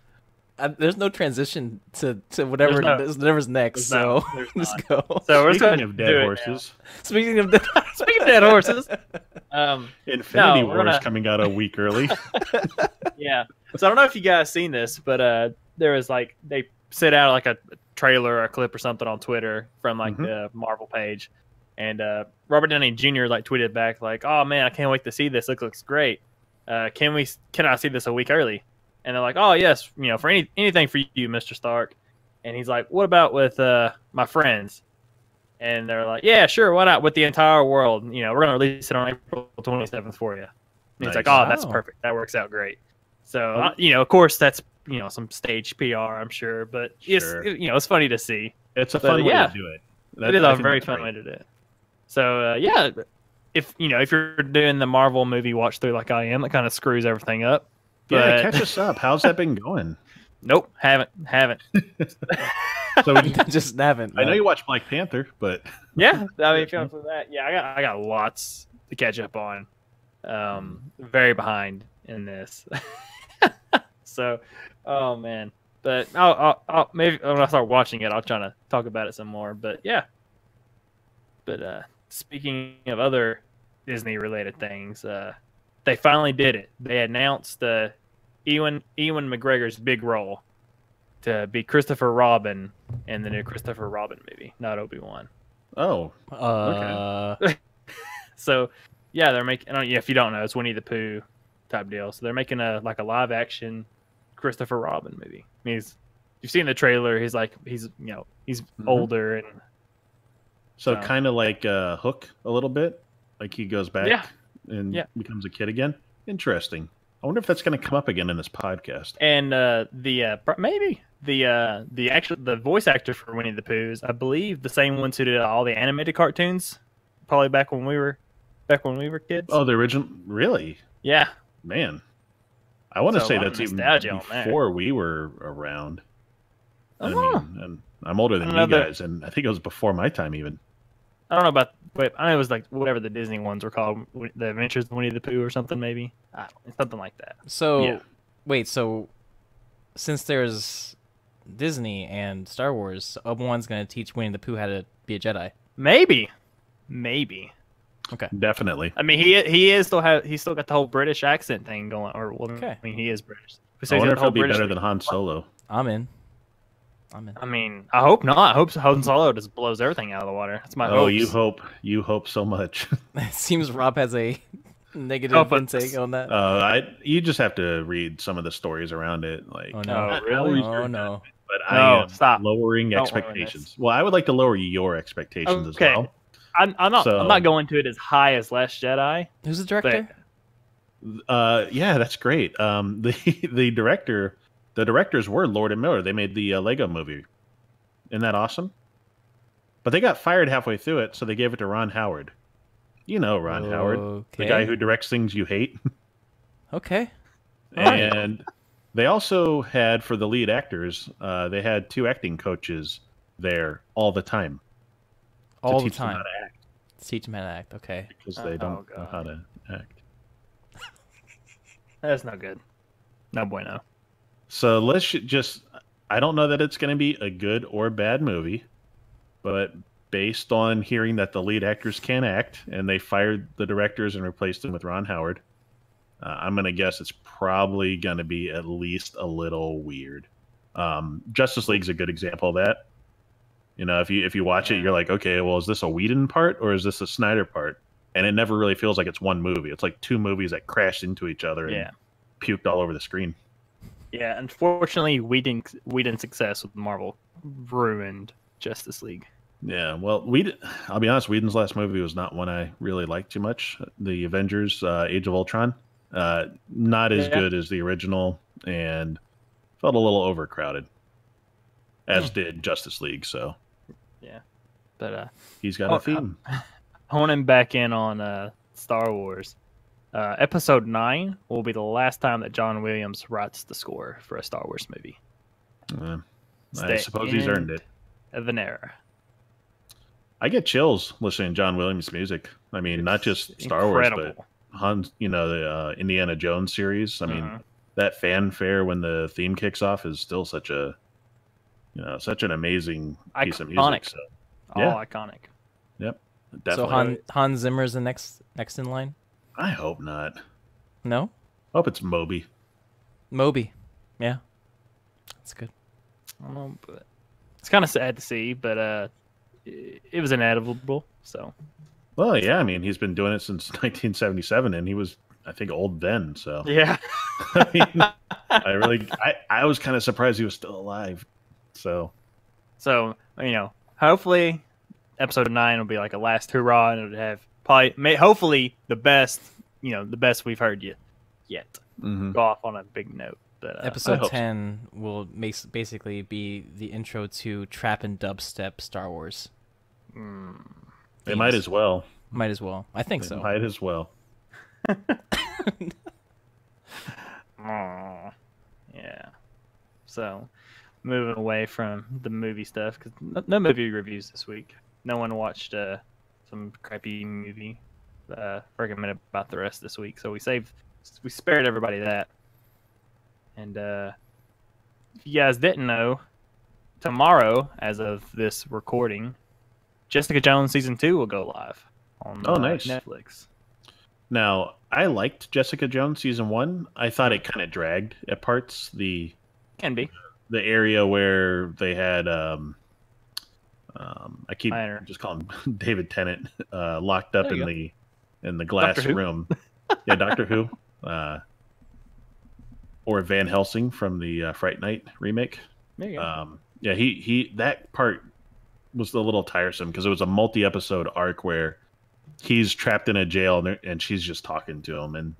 There's no transition to whatever's next. Let's go. So we're speaking of dead horses. Speaking of dead horses, Infinity War is coming out a week early. Yeah. So I don't know if you guys seen this, but there was they sent out like a trailer or a clip or something on Twitter from the Marvel page. And Robert Downey Jr. tweeted back "Oh man, I can't wait to see this. It looks great. Can I see this a week early?" And they're like, "Oh yes, for anything for you, Mr. Stark." And he's like, "What about with my friends?" And they're like, "Yeah, sure, why not? With the entire world, we're gonna release it on April 27th for you." And he's like, "Oh, that's perfect. That works out great." So of course that's some stage PR, I'm sure, but it's funny to see. It's a fun way to do it. It is a very fun way to do it. So if you're doing the Marvel movie watch through like I am, that kind of screws everything up. But catch us up. How's that been going? Nope, haven't. So just haven't. I know you watch Black Panther, but yeah, I mean, if you're for that, yeah, I got lots to catch up on. Very behind in this. So, oh man, but I'll maybe when I start watching it, I'll try to talk about it some more. But yeah. But speaking of other Disney-related things, they finally did it. They announced Ewan McGregor's big role to be Christopher Robin in the new Christopher Robin movie, not Obi-Wan. Oh, okay. So, yeah, they're making. If you don't know, it's Winnie the Pooh type deal. So they're making a live-action Christopher Robin movie. I mean, you've seen the trailer. He's older and. So kind of like Hook a little bit, like he goes back and becomes a kid again. Interesting. I wonder if that's going to come up again in this podcast. And maybe the voice actor for Winnie the Pooh is, I believe, the same ones who did all the animated cartoons, probably back when we were kids. Oh, the original, really? Yeah, man. I want to say that's even before we were around. I mean, and I'm older than you guys, and I think it was before my time even. I don't know about. Wait, I know it was like whatever the Disney ones were called, The Adventures of Winnie the Pooh or something, maybe. Something like that. So, wait. So, since there's Disney and Star Wars, Obi-Wan's going to teach Winnie the Pooh how to be a Jedi. Maybe. Okay. Definitely. I mean, he's still got the whole British accent thing going. I mean, he is British. I wonder if he'll be better than Han Solo. I'm in. I mean, I hope not. I hope Han Solo just blows everything out of the water. That's my hope. Oh, you hope so much. It seems Rob has a negative intake on that. You just have to read some of the stories around it. Like, oh no, really? Oh no. But I am lowering expectations. Well, I would like to lower your expectations as well. I'm not going to it as high as Last Jedi. Who's the director? Yeah, that's great. The directors were Lord and Miller. They made the Lego movie. Isn't that awesome? But they got fired halfway through it, so they gave it to Ron Howard. You know Ron Howard, the guy who directs things you hate. Okay. And they also had, for the lead actors, they had 2 acting coaches there all the time. All to the teach time. them how to act. Teach them how to act, okay. Because they don't know how to act. That's not good. No bueno. So let's just... I don't know that it's going to be a good or bad movie, but based on hearing that the lead actors can't act, and they fired the directors and replaced them with Ron Howard. I'm going to guess it's probably going to be at least a little weird. Justice League's a good example of that. You know, if you watch it, you're like, okay, well, is this a Whedon part or is this a Snyder part? And it never really feels like it's one movie. It's like two movies that crashed into each other and puked all over the screen. Yeah, unfortunately, Whedon's success with Marvel ruined Justice League. Yeah, well, I'll be honest, Whedon's last movie was not one I really liked too much. The Avengers, Age of Ultron, not as good as the original, and felt a little overcrowded, as did Justice League. So, yeah, but he's got a theme. Honing back in on Star Wars, Episode 9 will be the last time that John Williams writes the score for a Star Wars movie. I suppose he's earned it. Of an era. I get chills listening to John Williams' music. I mean, not just Star Wars, but Hans, the Indiana Jones series. I mean, that fanfare when the theme kicks off is still such an amazing piece of music. So, iconic. Yep, definitely. So Hans Zimmer's the next in line? I hope not. No? I hope it's Moby. Moby, yeah, that's good. I don't know, but it's kind of sad to see, but it was inevitable. So, well, yeah, I mean, he's been doing it since 1977, and he was, I think, old then. So, yeah, I mean, I was kind of surprised he was still alive. So, hopefully, Episode 9 will be like a last hurrah, and it'll have hopefully the best, the best we've heard yet. Go off on a big note. But, Episode 10 will basically be the intro to trap and dubstep Star Wars. They might as well. Might as well. I think so. Might as well. Yeah. So, moving away from the movie stuff, because no movie reviews this week. No one watched some crappy movie recommended about the rest this week, so we spared everybody that. And if you guys didn't know, tomorrow, as of this recording, Jessica Jones Season 2 will go live on nice. Netflix. Now, I liked Jessica Jones Season 1. I thought it kind of dragged at parts. Can be. The area where they had, I keep just calling him David Tennant, locked up in the glass room. Yeah, Doctor Who. Or Van Helsing from the Fright Night remake. There you go. Yeah, he that part was a little tiresome because it was a multi-episode arc where he's trapped in a jail and she's just talking to him, and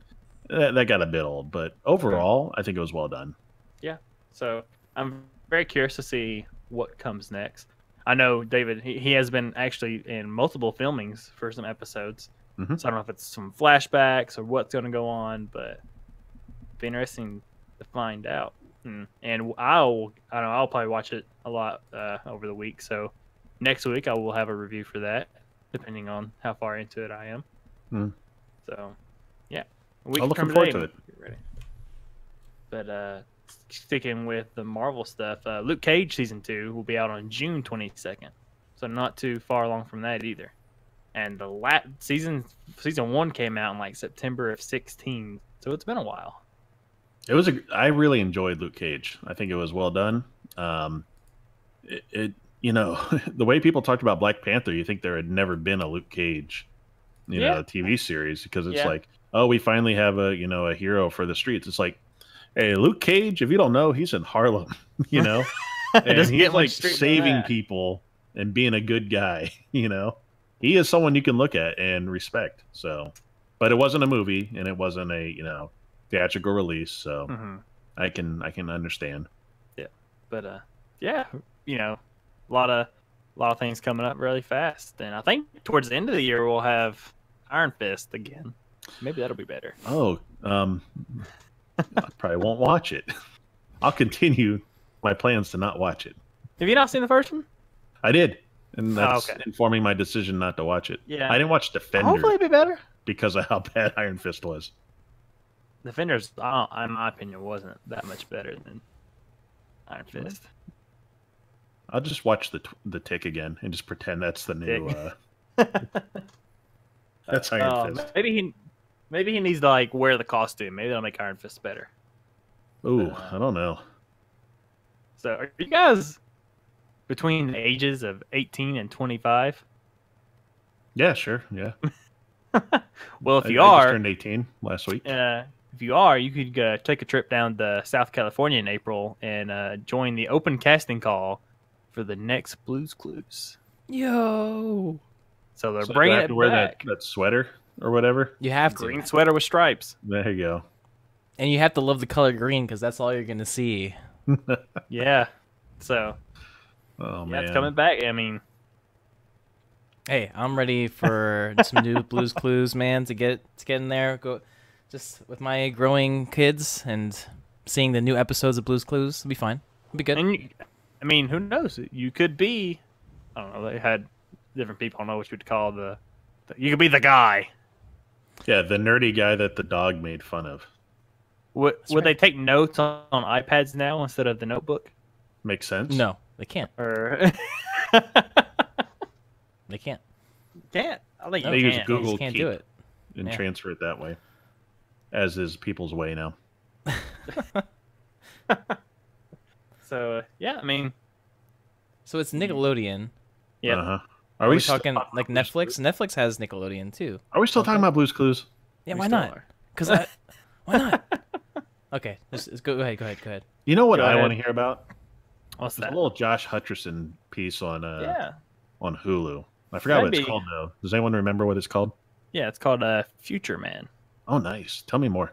that got a bit old. But overall, I think it was well done. Yeah. So I'm very curious to see what comes next. I know David, he has been actually in multiple filmings for some episodes. So I don't know if it's some flashbacks or what's going to go on, but it'd be interesting to find out. And I'll probably watch it a lot over the week. So next week I will have a review for that, depending on how far into it I am. So yeah, I'm looking forward to it. Get ready. But sticking with the Marvel stuff, Luke Cage Season 2 will be out on June 22nd, so not too far along from that either. And the season 1 came out in like September of 2016, so it's been a while. I really enjoyed Luke Cage. I think it was well done. The way people talked about Black Panther, you think there had never been a Luke Cage, TV series, because it's like, oh, we finally have a hero for the streets. It's like, hey, Luke Cage, if you don't know, he's in Harlem, and he's like saving people and being a good guy. He is someone you can look at and respect. So, but it wasn't a movie and it wasn't a theatrical release, so I can understand. Yeah, but a lot of things coming up really fast, and I think towards the end of the year we'll have Iron Fist again. Maybe that'll be better. Oh, I probably won't watch it. I'll continue my plans to not watch it. Have you not seen the first one? I did, and that's informing my decision not to watch it. Yeah, I didn't watch Defender. Hopefully it'll be better because of how bad Iron Fist was. Defenders, in my opinion, wasn't that much better than Iron Fist. I'll just watch the Tick again and just pretend that's the new. That's Iron Fist. Maybe he needs to like wear the costume. Maybe that'll make Iron Fist better. Ooh, I don't know. So, are you guys between the ages of 18 and 25? Yeah, sure. Yeah. Well, if you I are, just turned 18 last week. if you are, you could take a trip down to South California in April and join the open casting call for the next Blue's Clues. Yo! So they're bringing it wear back. that sweater or whatever. You have to. Green sweater with stripes. There you go. And you have to love the color green because that's all you're going to see. Yeah. So, man, it's coming back. I mean, hey, I'm ready for some new Blue's Clues, man, to get in there. Go, just with my growing kids and seeing the new episodes of Blue's Clues. It'll be fine. It'll be good. And I mean, who knows? You could be. I don't know. They had different people. I don't know what you would call you could be the guy. Yeah, the nerdy guy that the dog made fun of. Would they take notes on iPads now instead of the notebook? Makes sense. No, they can't. Or they can't. Can't. I think they you use Google they can't Keep do it and transfer it that way, as is people's way now. So I mean, so it's Nickelodeon. Yeah. Uh-huh. Are we talking like Netflix? Netflix has Nickelodeon too. Are we still talking about Blue's Clues? Yeah, why not? Because why not? Okay, let's go ahead. You know what I want to hear about? What's There's that? a little Josh Hutcherson piece on on Hulu. I forgot That'd what it's called though. Does anyone remember what it's called? Yeah, it's called Future Man. Oh, nice. Tell me more.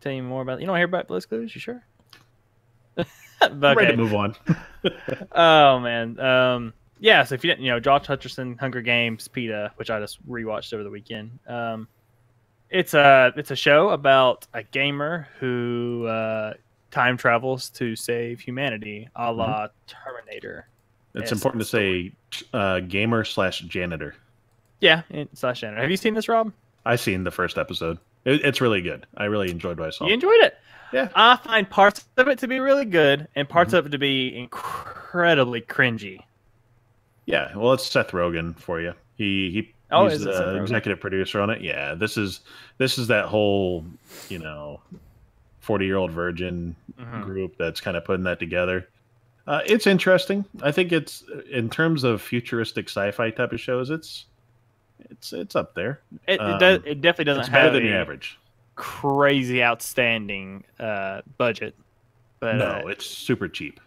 Tell you more about. You don't hear about Blue's Clues? You sure? I'm ready to move on. Oh man. Yeah. So if you didn't, Josh Hutcherson, Hunger Games, PETA, which I just rewatched over the weekend. It's a show about a gamer who time travels to save humanity, a la Terminator. It's important to say gamer/janitor. Yeah, slash janitor. Have you seen this, Rob? I've seen the first episode. It's really good. I really enjoyed what I saw. You enjoyed it? Yeah. I find parts of it to be really good and parts of it to be incredibly cringy. Yeah, well, it's Seth Rogen for you. He's the executive producer on it. Yeah, this is that whole 40-year-old virgin group that's kind of putting that together. It's interesting. I think it's in terms of futuristic sci-fi type of shows. It's up there. It definitely doesn't it's have better than your average. Crazy outstanding budget, but no, it's super cheap.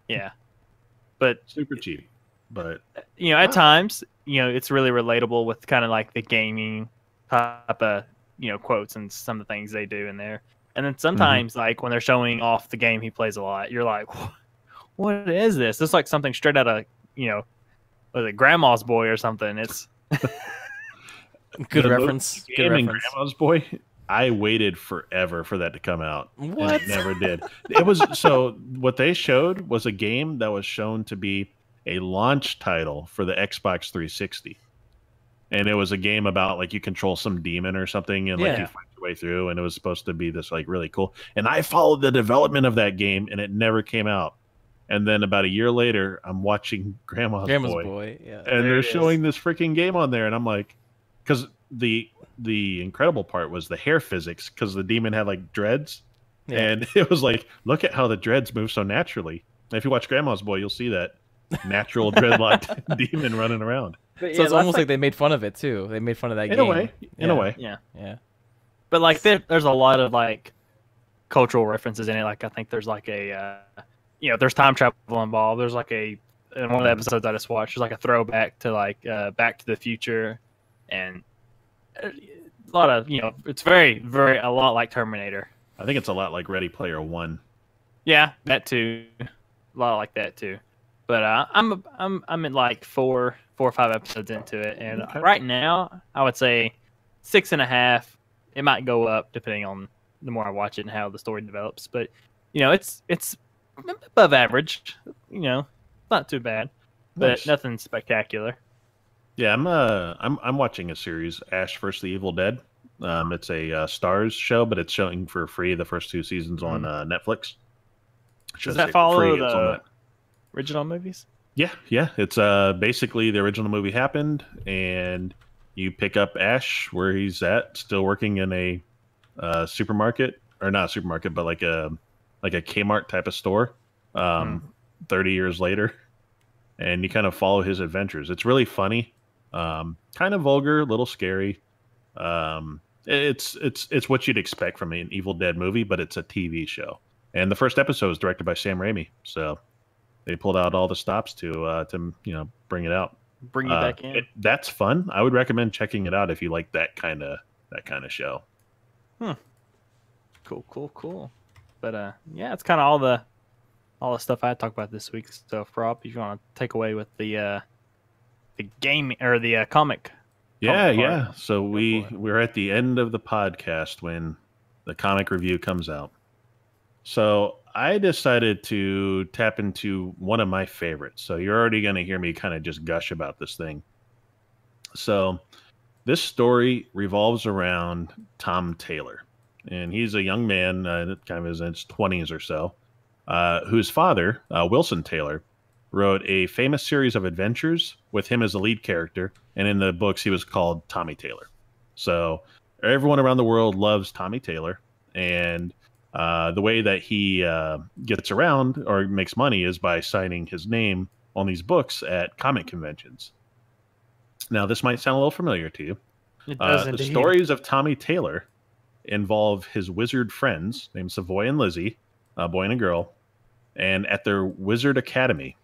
Yeah, but super cheap. But at times, it's really relatable with kind of like the gaming type of quotes and some of the things they do in there. And then sometimes, like when they're showing off the game he plays a lot, you're like, "What is this? It's like something straight out of was it Grandma's Boy or something?" It's good reference. Good reference. Grandma's Boy. I waited forever for that to come out. What? And it never did. It was so. What they showed was a game that was shown to be a launch title for the Xbox 360, and it was a game about like you control some demon or something, and like you fight your way through, and it was supposed to be this like really cool. And I followed the development of that game, and it never came out. And then about a year later, I'm watching Grandma's Boy, yeah, and they're showing this freaking game on there, and I'm like, because the incredible part was the hair physics, because the demon had like dreads, and it was like, look at how the dreads move so naturally. And if you watch Grandma's Boy, you'll see that natural dreadlocked demon running around. So it's almost like they made fun of it too. They made fun of that game. In a way. Yeah. But like there's a lot of like cultural references in it. Like I think there's like a there's time travel involved. There's like in one of the episodes I just watched, there's like a throwback to like Back to the Future, and a lot of it's very very a lot like Terminator. I think it's a lot like Ready Player One. Yeah, that too. A lot like that too. But I'm in like 4 or 5 episodes into it, and right now I would say 6.5. It might go up depending on the more I watch it and how the story develops. But it's above average. Not too bad, but nothing spectacular. Yeah, I'm watching a series, Ash vs. the Evil Dead. It's a Starz show, but it's showing for free the first 2 seasons on Netflix. Does that follow the original movies? Yeah. It's basically the original movie happened, and you pick up Ash where he's at, still working in a supermarket, or not a supermarket, but like a Kmart type of store. Hmm. 30 years later, and you kind of follow his adventures. It's really funny, kind of vulgar, a little scary. It's what you'd expect from an Evil Dead movie, but it's a TV show. And the first episode was directed by Sam Raimi, so they pulled out all the stops to bring it out. Bring you back in. That's fun. I would recommend checking it out if you like that kind of show. Cool. But yeah, it's kind of all the stuff I had to talk about this week. So, Rob, if you want to take away with the game or the comic. Yeah. So we're at the end of the podcast when the comic review comes out. So I decided to tap into one of my favorites. So you're already going to hear me kind of just gush about this thing. So this story revolves around Tom Taylor, and he's a young man, kind of in his 20s or so, whose father, Wilson Taylor, wrote a famous series of adventures with him as the lead character, and in the books he was called Tommy Taylor. So everyone around the world loves Tommy Taylor, and the way that he gets around or makes money is by signing his name on these books at comic conventions. Now, this might sound a little familiar to you. It does the stories of Tommy Taylor involve his wizard friends named Savoy and Lizzie, a boy and a girl, and at their wizard academy,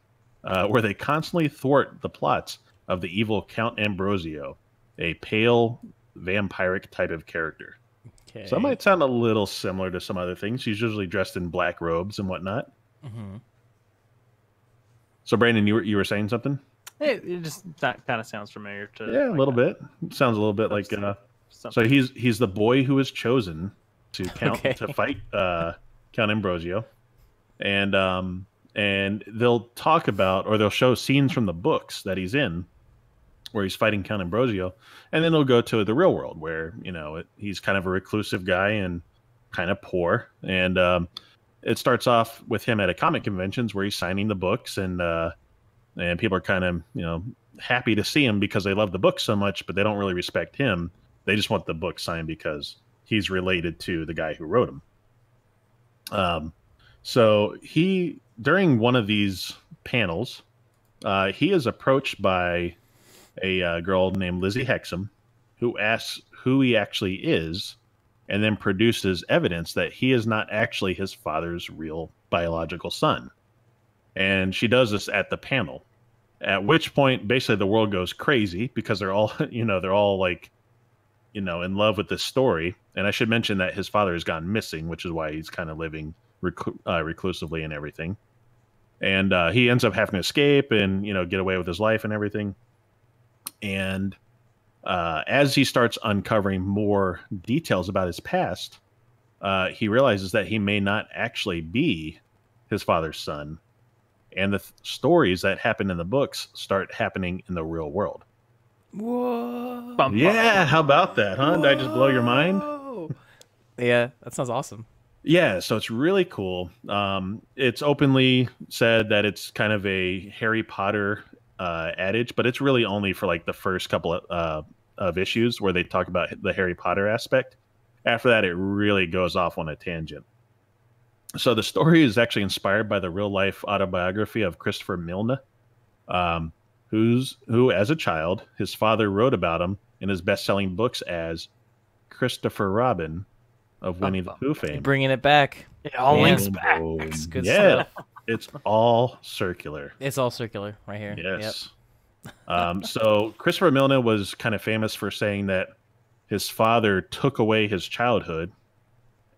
where they constantly thwart the plots of the evil Count Ambrosio, a pale, vampiric type of character. Okay. So it might sound a little similar to some other things. He's usually dressed in black robes and whatnot. Mm-hmm. So, Brandon, you were saying something? It just that kind of sounds familiar to. Yeah, a little bit. It sounds a little bit like. So he's the boy who was chosen to to fight Count Ambrosio, and they'll talk about, or they'll show scenes from the books that he's in, where he's fighting Count Ambrosio, and then they'll go to the real world where he's kind of a reclusive guy and kind of poor, and it starts off with him at a comic conventions where he's signing the books, and people are kind of happy to see him because they love the book so much, but they don't really respect him. They just want the book signed because he's related to the guy who wrote them. So during one of these panels, he is approached by a girl named Lizzie Hexam, who asks who he actually is, and then produces evidence that he is not actually his father's real biological son. And she does this at the panel, at which point basically the world goes crazy because they're all like in love with this story. And I should mention that his father has gone missing, which is why he's kind of living reclusively and everything. And he ends up having to escape and get away with his life and everything. And as he starts uncovering more details about his past, he realizes that he may not actually be his father's son. And the stories that happen in the books start happening in the real world. Whoa. Yeah, how about that, huh? Whoa. Did I just blow your mind? Yeah, that sounds awesome. Yeah, so it's really cool. It's openly said that it's kind of a Harry Potter adage, but it's really only for like the first couple of issues where they talk about the Harry Potter aspect. After that, it really goes off on a tangent. So the story is actually inspired by the real-life autobiography of Christopher Milne, who, as a child, his father wrote about him in his best-selling books as Christopher Robin of Winnie the Pooh fame. Bringing it back. It all links back. It's good stuff. It's all circular. It's all circular right here. Yes. Yep. So Christopher Milne was kind of famous for saying that his father took away his childhood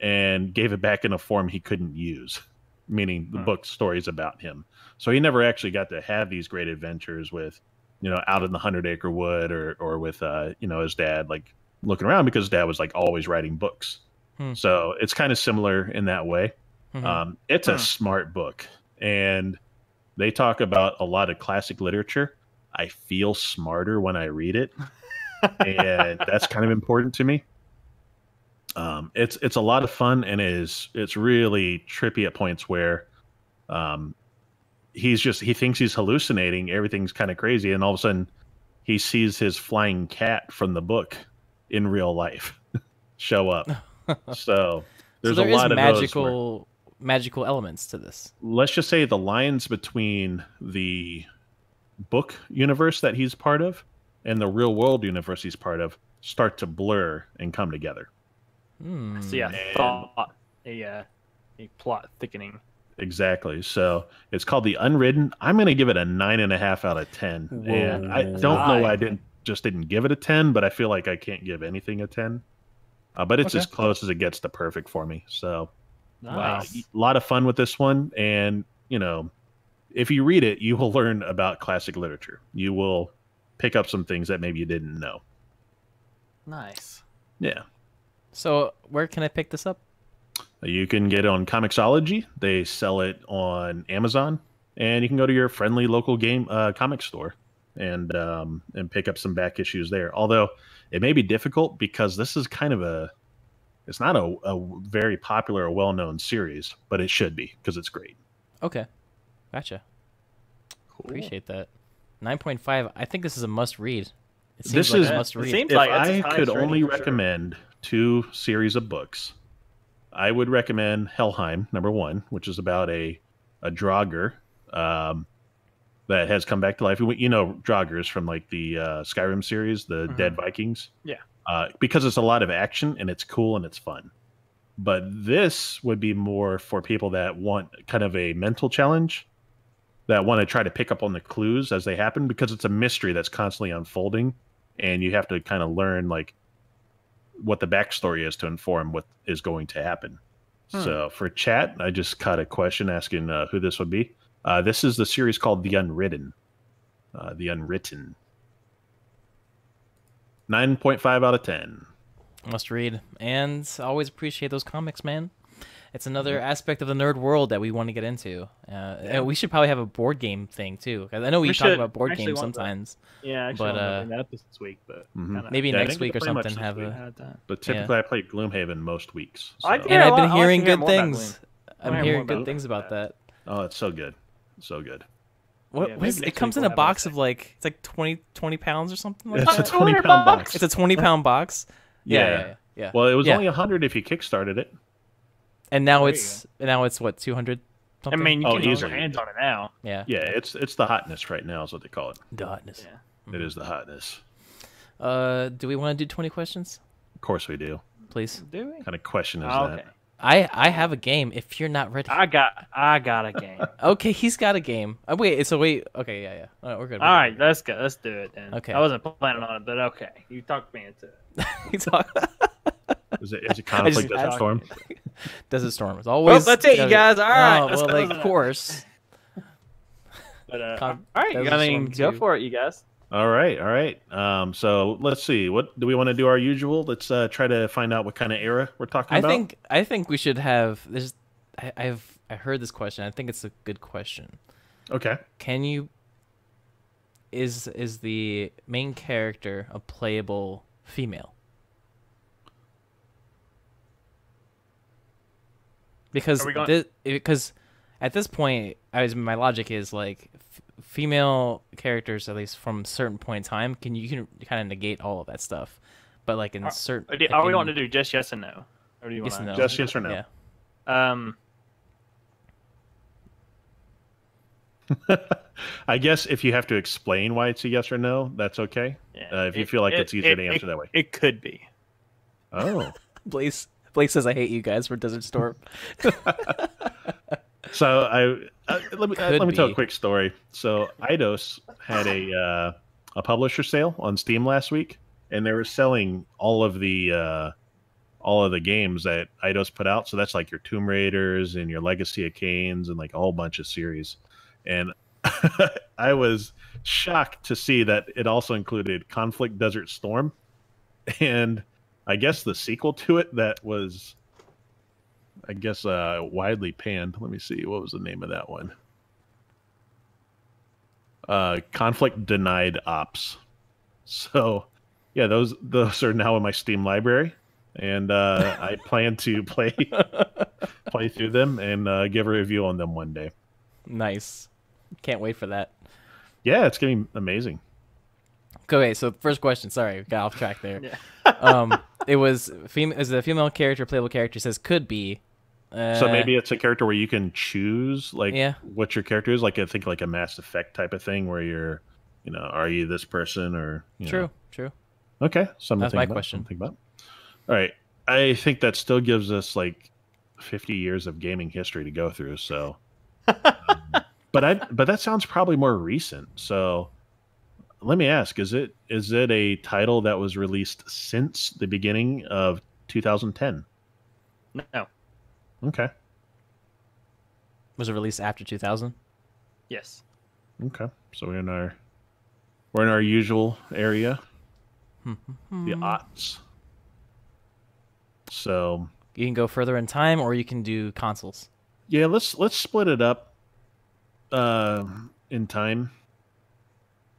and gave it back in a form he couldn't use, meaning the book stories about him. So he never actually got to have these great adventures with, out in the 100-acre wood or with, his dad, like looking around, because his dad was like always writing books. So it's kind of similar in that way. It's a smart book, and they talk about a lot of classic literature. I feel smarter when I read it, and that's kind of important to me. It's a lot of fun, and it's really trippy at points where he thinks he's hallucinating. Everything's kind of crazy, and all of a sudden, he sees his flying cat from the book in real life show up. So there's a lot of magical elements to this. Let's just say the lines between the book universe that he's part of and the real world universe he's part of start to blur and come together. So yeah, thought a plot thickening. Exactly. So it's called The Unwritten. I'm going to give it a 9.5 out of 10. Whoa. And I don't know why I didn't give it a 10, but I feel like I can't give anything a 10. But it's as close as it gets to perfect for me. So nice. A lot of fun with this one. And, you know, if you read it, you will learn about classic literature. You will pick up some things that maybe you didn't know. Nice. Yeah. So where can I pick this up? You can get it on Comixology. They sell it on Amazon, and you can go to your friendly local comic store and pick up some back issues there. Although it may be difficult because this is kind of it's not a very popular or well-known series, but it should be because it's great. Okay, gotcha. Cool. Appreciate that. 9.5. I think this is a must-read. It seems like a must-read. If I could only recommend 2 series of books, I would recommend Helheim, #1, which is about a Draugr that has come back to life. You know Draugrs from like the Skyrim series, the Dead Vikings. Yeah. Because it's a lot of action and it's cool and it's fun. But this would be more for people that want kind of a mental challenge, that want to try to pick up on the clues as they happen, because it's a mystery that's constantly unfolding, and you have to kind of learn like what the backstory is to inform what is going to happen. So for chat, I just caught a question asking who this would be. This is the series called The Unwritten. The Unwritten. 9.5 out of 10. Must read. And always appreciate those comics, man. It's another aspect of the nerd world that we want to get into. We should probably have a board game thing too. I know we talk about board games sometimes. Yeah, actually, but that this week, but maybe next week or something. But typically, I play Gloomhaven most weeks. So. And I've been hearing good things. I'm hearing good things about that. Oh, it's so good, so good. It comes in a box of like it's like 20 pounds or something like that. It's a 20-pound box. It's a 20-pound box. Yeah. Well, it was only 100 if you kickstarted it. And now it's what, 200 something? I mean, you can get your hands on it now. Yeah. Yeah, it's the hotness right now is what they call it. The hotness. Yeah. It is the hotness. Do we want to do 20 questions? Of course we do. Please. Do we? What kind of question is that? I have a game if you're not ready. I got a game. Okay, he's got a game. Okay, yeah. All right, we're good. All right, let's go. Let's do it then. Okay. I wasn't planning on it, but okay. You talked me into it. Is it conflict Desert Storm? Desert Storm is always. Well, that's it, you guys. All right. Of course. But all right, go for it, you guys. All right. So let's see. What do we want to do? Our usual. Let's try to find out what kind of era we're talking about. I think we should have this. I heard this question. I think it's a good question. Okay. Can you? Is the main character a playable female? Because at this point, my logic is like female characters, at least from a certain point in time, you can kind of negate all of that stuff, but like in certain. Are we wanting to do just yes and no? Or do you want no? Just yes or no? Yeah. I guess if you have to explain why it's a yes or no, that's okay. Yeah. If you feel like it's easier to answer that way, it could be. Oh, Blake says, "I hate you guys for Desert Storm." So let me tell a quick story. So Eidos had a publisher sale on Steam last week, and they were selling all of the games that Eidos put out. So that's like your Tomb Raiders and your Legacy of Kains and like a whole bunch of series. And I was shocked to see that it also included Conflict Desert Storm, and I guess the sequel to it that was, widely panned. Let me see. What was the name of that one? Conflict Denied Ops. So, yeah, those are now in my Steam library, and I plan to play through them and give a review on them one day. Nice. Can't wait for that. Yeah, it's getting amazing. Okay, so first question. Sorry, got off track there. Yeah. It was a female character, playable character. It says could be. So maybe it's a character where you can choose like yeah. what your character is. Like I think like a Mass Effect type of thing where you're, are you this person or True. Okay, that's my question. Think about. All right, I think that still gives us like 50 years of gaming history to go through. So, but that sounds probably more recent. So, let me ask: is it a title that was released since the beginning of 2010? No. Okay. Was it released after 2000? Yes. Okay, so we're in our usual area, the aughts. So you can go further in time, or you can do consoles. Yeah, let's split it up in time.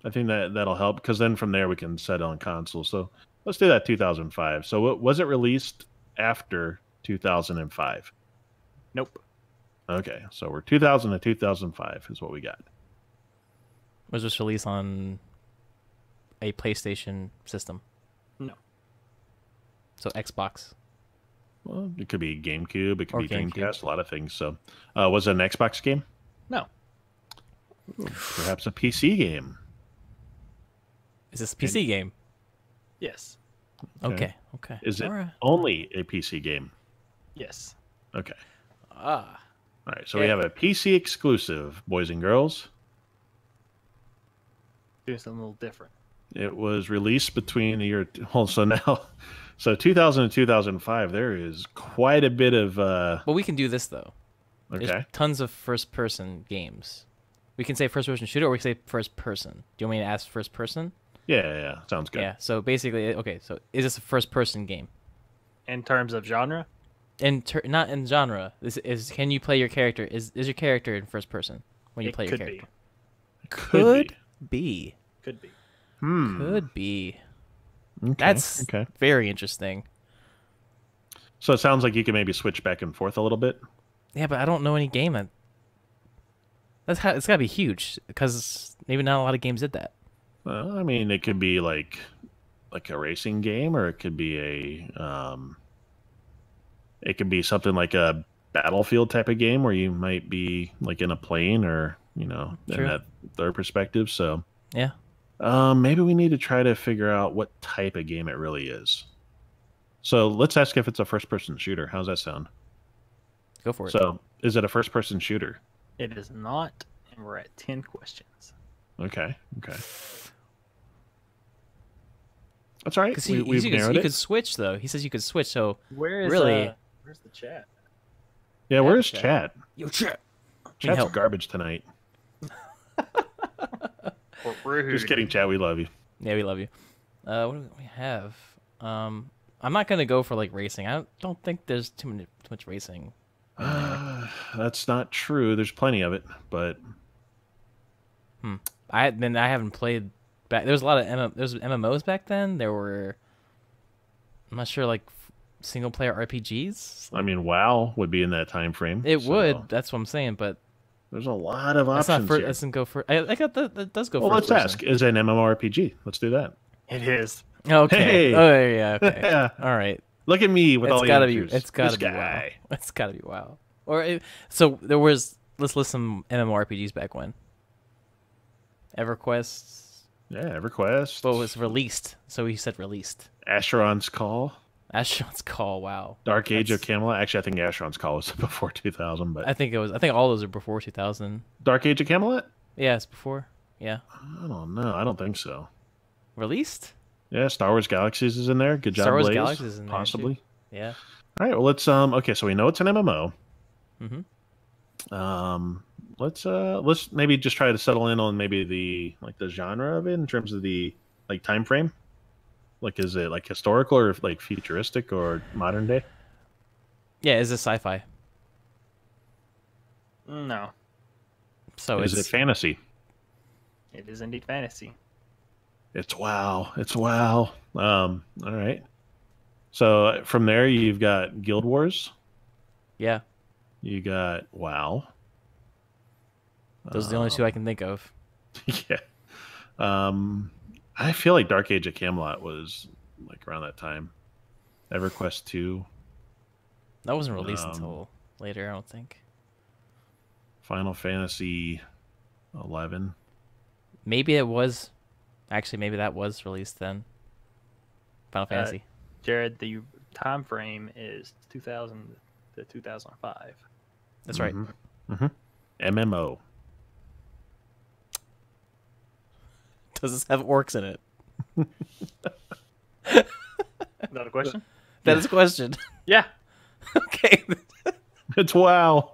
I think that'll help because then from there we can settle on consoles. So let's do that 2005. So was it released after 2005? Nope. Okay, so we're 2000 to 2005 is what we got. Was this released on a PlayStation system? No. So Xbox. Well, it could be GameCube. It could be Dreamcast. A lot of things. So, was it an Xbox game? No. Ooh, perhaps a PC game. Is this a PC game? Yes. Okay. Is it only a PC game? Yes. Okay. All right. So we have a PC exclusive, boys and girls. Do something a little different. It was released between the year. So 2000 and 2005. There is quite a bit of. Well, we can do this though. Okay. There's tons of first-person games. We can say first-person shooter, or we can say first-person. Do you want me to ask first-person? Yeah. Sounds good. Yeah. So basically, okay. So is this a first-person game? In terms of genre? Not in genre. This is. Can you play your character? Is your character in first-person when you play your character? Could be. Could be. Could be. Okay. That's very interesting. So it sounds like you can maybe switch back and forth a little bit. Yeah, but I don't know any game it's got to be huge because maybe not a lot of games did that. Well, I mean, it could be like a racing game, or it could be something like a Battlefield type of game where you might be like in a plane or in that third perspective. So yeah. Maybe we need to try to figure out what type of game it really is. So let's ask if it's a first-person shooter. How's that sound? Go for it. So, is it a first-person shooter? It is not, and we're at 10 questions. Okay. That's all right. We've narrowed it. You could switch, though. He says you could switch, so where's the chat? Yeah, where's chat? Yo, chat. Chat's garbage tonight. Just kidding, chat. We love you. Yeah, we love you. What do we have? I'm not gonna go for like racing. I don't think there's too much racing. That's not true. There's plenty of it, but I haven't played back. There was a lot of there was MMOs back then. There were, I'm not sure, like single player RPGs. I mean, WoW would be in that time frame. It would. That's what I'm saying, but. There's a lot of options here. Doesn't go for. I got that does go. Well, let's ask: is it an MMORPG? Let's do that. It is. Okay. Hey. Oh yeah. Okay. Yeah. All right. Look at me with all the answers. It's gotta be WoW. It's gotta be WoW. So there was. Let's list some MMORPGs back when. EverQuest. Yeah, EverQuest. What was released? So he said released. Asheron's Call. Asheron's Call. Wow. Dark Age of Camelot. Actually, I think Asheron's Call was before 2000, but I think all those are before 2000. Dark Age of Camelot. Yeah, it's before. Yeah. I don't know. I don't think so. Released? Yeah, Star Wars Galaxies is in there. Good job, Star Wars Blaze. Galaxies is in there possibly. Too. Yeah. All right. Well, let's okay, so we know it's an MMO. Mm-hmm. Let's maybe just try to settle in on maybe the genre of it in terms of the time frame. Like, is it like historical or like futuristic or modern day? Yeah, is it sci-fi? No. So is it fantasy? It is indeed fantasy. It's WoW. It's WoW. All right. So from there, you've got Guild Wars. Yeah. You got WoW. Those are the only two I can think of. Yeah. I feel like Dark Age of Camelot was like around that time. EverQuest 2. That wasn't released until later, I don't think. Final Fantasy 11. Maybe it was. Actually, maybe that was released then. Final Fantasy. Jared, the time frame is 2000 to 2005. That's right. MMO. Does this have orcs in it? Is that a question? That is a question. Yeah. Okay. It's WoW.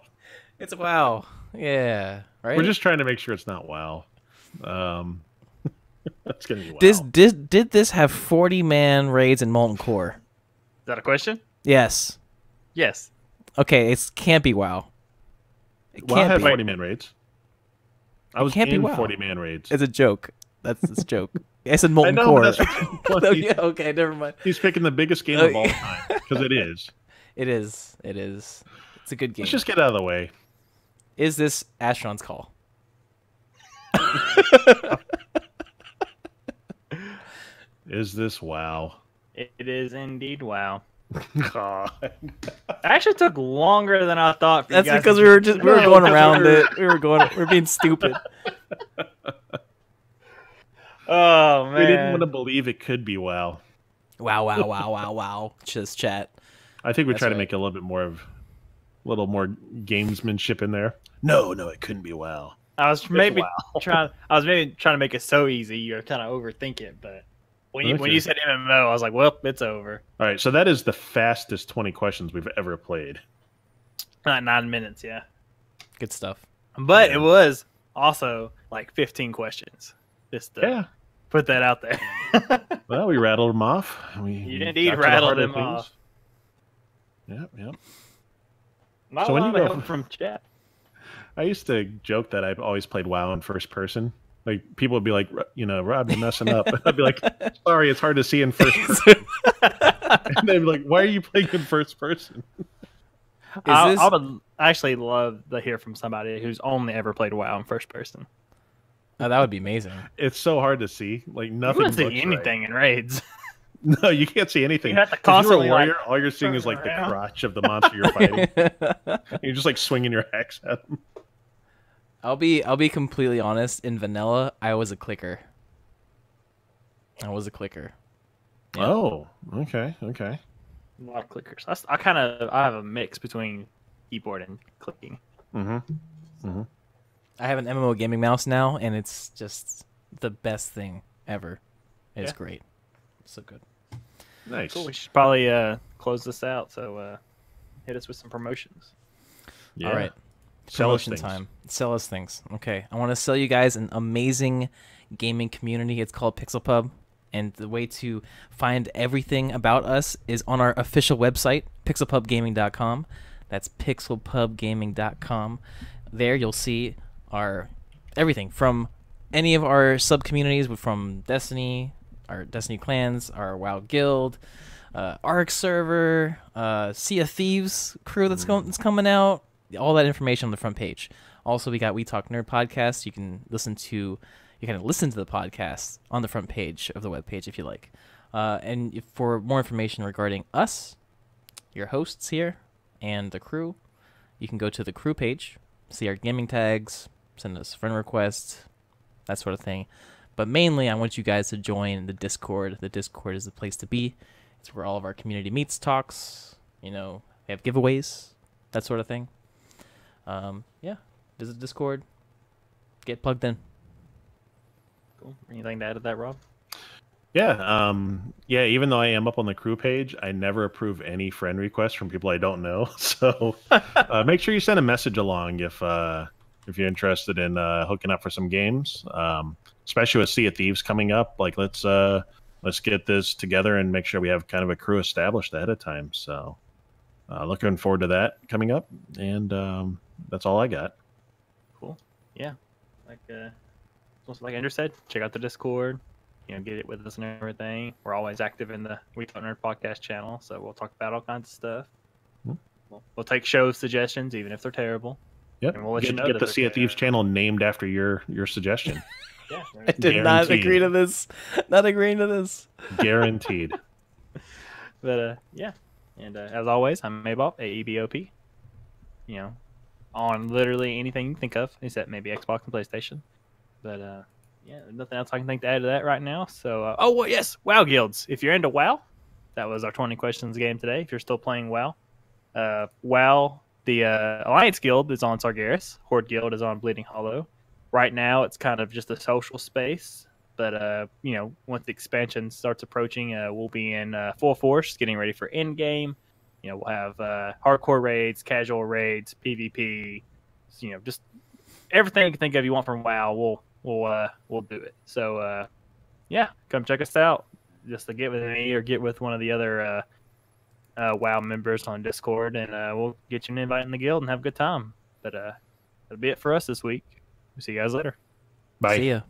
It's WoW. Yeah. Right. We're just trying to make sure it's not WoW. That's gonna be WoW. Did this have 40-man raids in Molten Core? Is that a question? Yes. Yes. Okay, it can't be WoW. WoW had 40-man raids. I was in 40-man raids. It's a joke. That's a joke. I said Molten Core. Yeah, okay, never mind. He's picking the biggest game of all time because it is. It is. It is. It's a good game. Let's just get out of the way. Is this Astron's Call? Is this WoW? It is indeed WoW. God. It actually took longer than I thought. For That's you guys because we were going around it. We're being stupid. Oh man, we didn't want to believe it could be WoW. Wow. Just chat. I think we try to make a little more gamesmanship in there. No, it couldn't be WoW. I was maybe trying to make it so easy you're kind of overthink it, but when you said MMO, I was like, well, it's over. All right, so that is the fastest 20 questions we've ever played. 9 minutes, yeah. Good stuff. But it was also like 15 questions. Just to put that out there. Well, we rattled them off. You indeed rattled them off. Yep. So when you go from chat, I used to joke that I've always played WoW in first person. Like people would be like, Rob, you're messing up. I'd be like, sorry, it's hard to see in first person. And they'd be like, why are you playing in first person? I would actually love to hear from somebody who's only ever played WoW in first person. Oh, that would be amazing. It's so hard to see. Like nothing. You can't see anything in raids. No, you can't see anything. You have to constantly if you're a warrior, all you're seeing is like the crotch of the monster you're fighting. You're just like swinging your axe at them. I'll be completely honest. In vanilla, I was a clicker. Yeah. Oh, okay. A lot of clickers. I have a mix between keyboard and clicking. I have an MMO gaming mouse now, and it's just the best thing ever. It's great. It's so good. Nice. Cool. We should probably close this out. So hit us with some promotions. Yeah. All right. Promotion time. Sell us things. Okay. I want to sell you guys an amazing gaming community. It's called PixelPub. And the way to find everything about us is on our official website, pixelpubgaming.com. That's pixelpubgaming.com. There you'll see our everything from any of our sub-communities, from Destiny, our Destiny clans, our WoW guild, Arc server, Sea of Thieves crew that's coming out. All that information on the front page. Also, we Talk Nerd podcast. You can listen to the podcast on the front page of the webpage if you like. And for more information regarding us, your hosts here, and the crew, you can go to the crew page, see our gaming tags, send us friend requests, that sort of thing. But mainly, I want you guys to join the Discord. The Discord is the place to be. It's where all of our community meets, talks. We have giveaways, that sort of thing. Visit Discord. Get plugged in. Cool. Anything to add to that, Rob? Yeah. Even though I am up on the crew page, I never approve any friend requests from people I don't know. So make sure you send a message along if you're interested in hooking up for some games. Especially with Sea of Thieves coming up. Like let's get this together and make sure we have kind of a crew established ahead of time. So looking forward to that coming up, and that's all I got. Cool. Yeah. Like Andrew said, check out the Discord. Get it with us and everything. We're always active in the We Talk Nerd podcast channel, so we'll talk about all kinds of stuff. We'll take show suggestions, even if they're terrible. Yep. And we'll let you know get the Sea of Thieves channel named after your suggestion. Yeah, I did not agree to this. Not agreeing to this. Guaranteed. But yeah, and as always, I'm Mabop, AEBOP. You know, on literally anything you can think of, except maybe Xbox and PlayStation. But yeah, nothing else I can think to add to that right now. So, oh well, yes, WoW guilds. If you're into WoW, that was our 20 questions game today. If you're still playing WoW, WoW, the Alliance Guild is on Sargeras. Horde Guild is on Bleeding Hollow. Right now, it's kind of just a social space. But you know, once the expansion starts approaching, we'll be in full force, getting ready for end game. You know, we'll have hardcore raids, casual raids, PvP. You know, just everything you can think of you want from WoW, we'll do it. So yeah, come check us out. Just to get with me or get with one of the other WoW members on Discord, and we'll get you an invite in the guild and have a good time. But that'll be it for us this week. We'll see you guys later. Bye. See ya.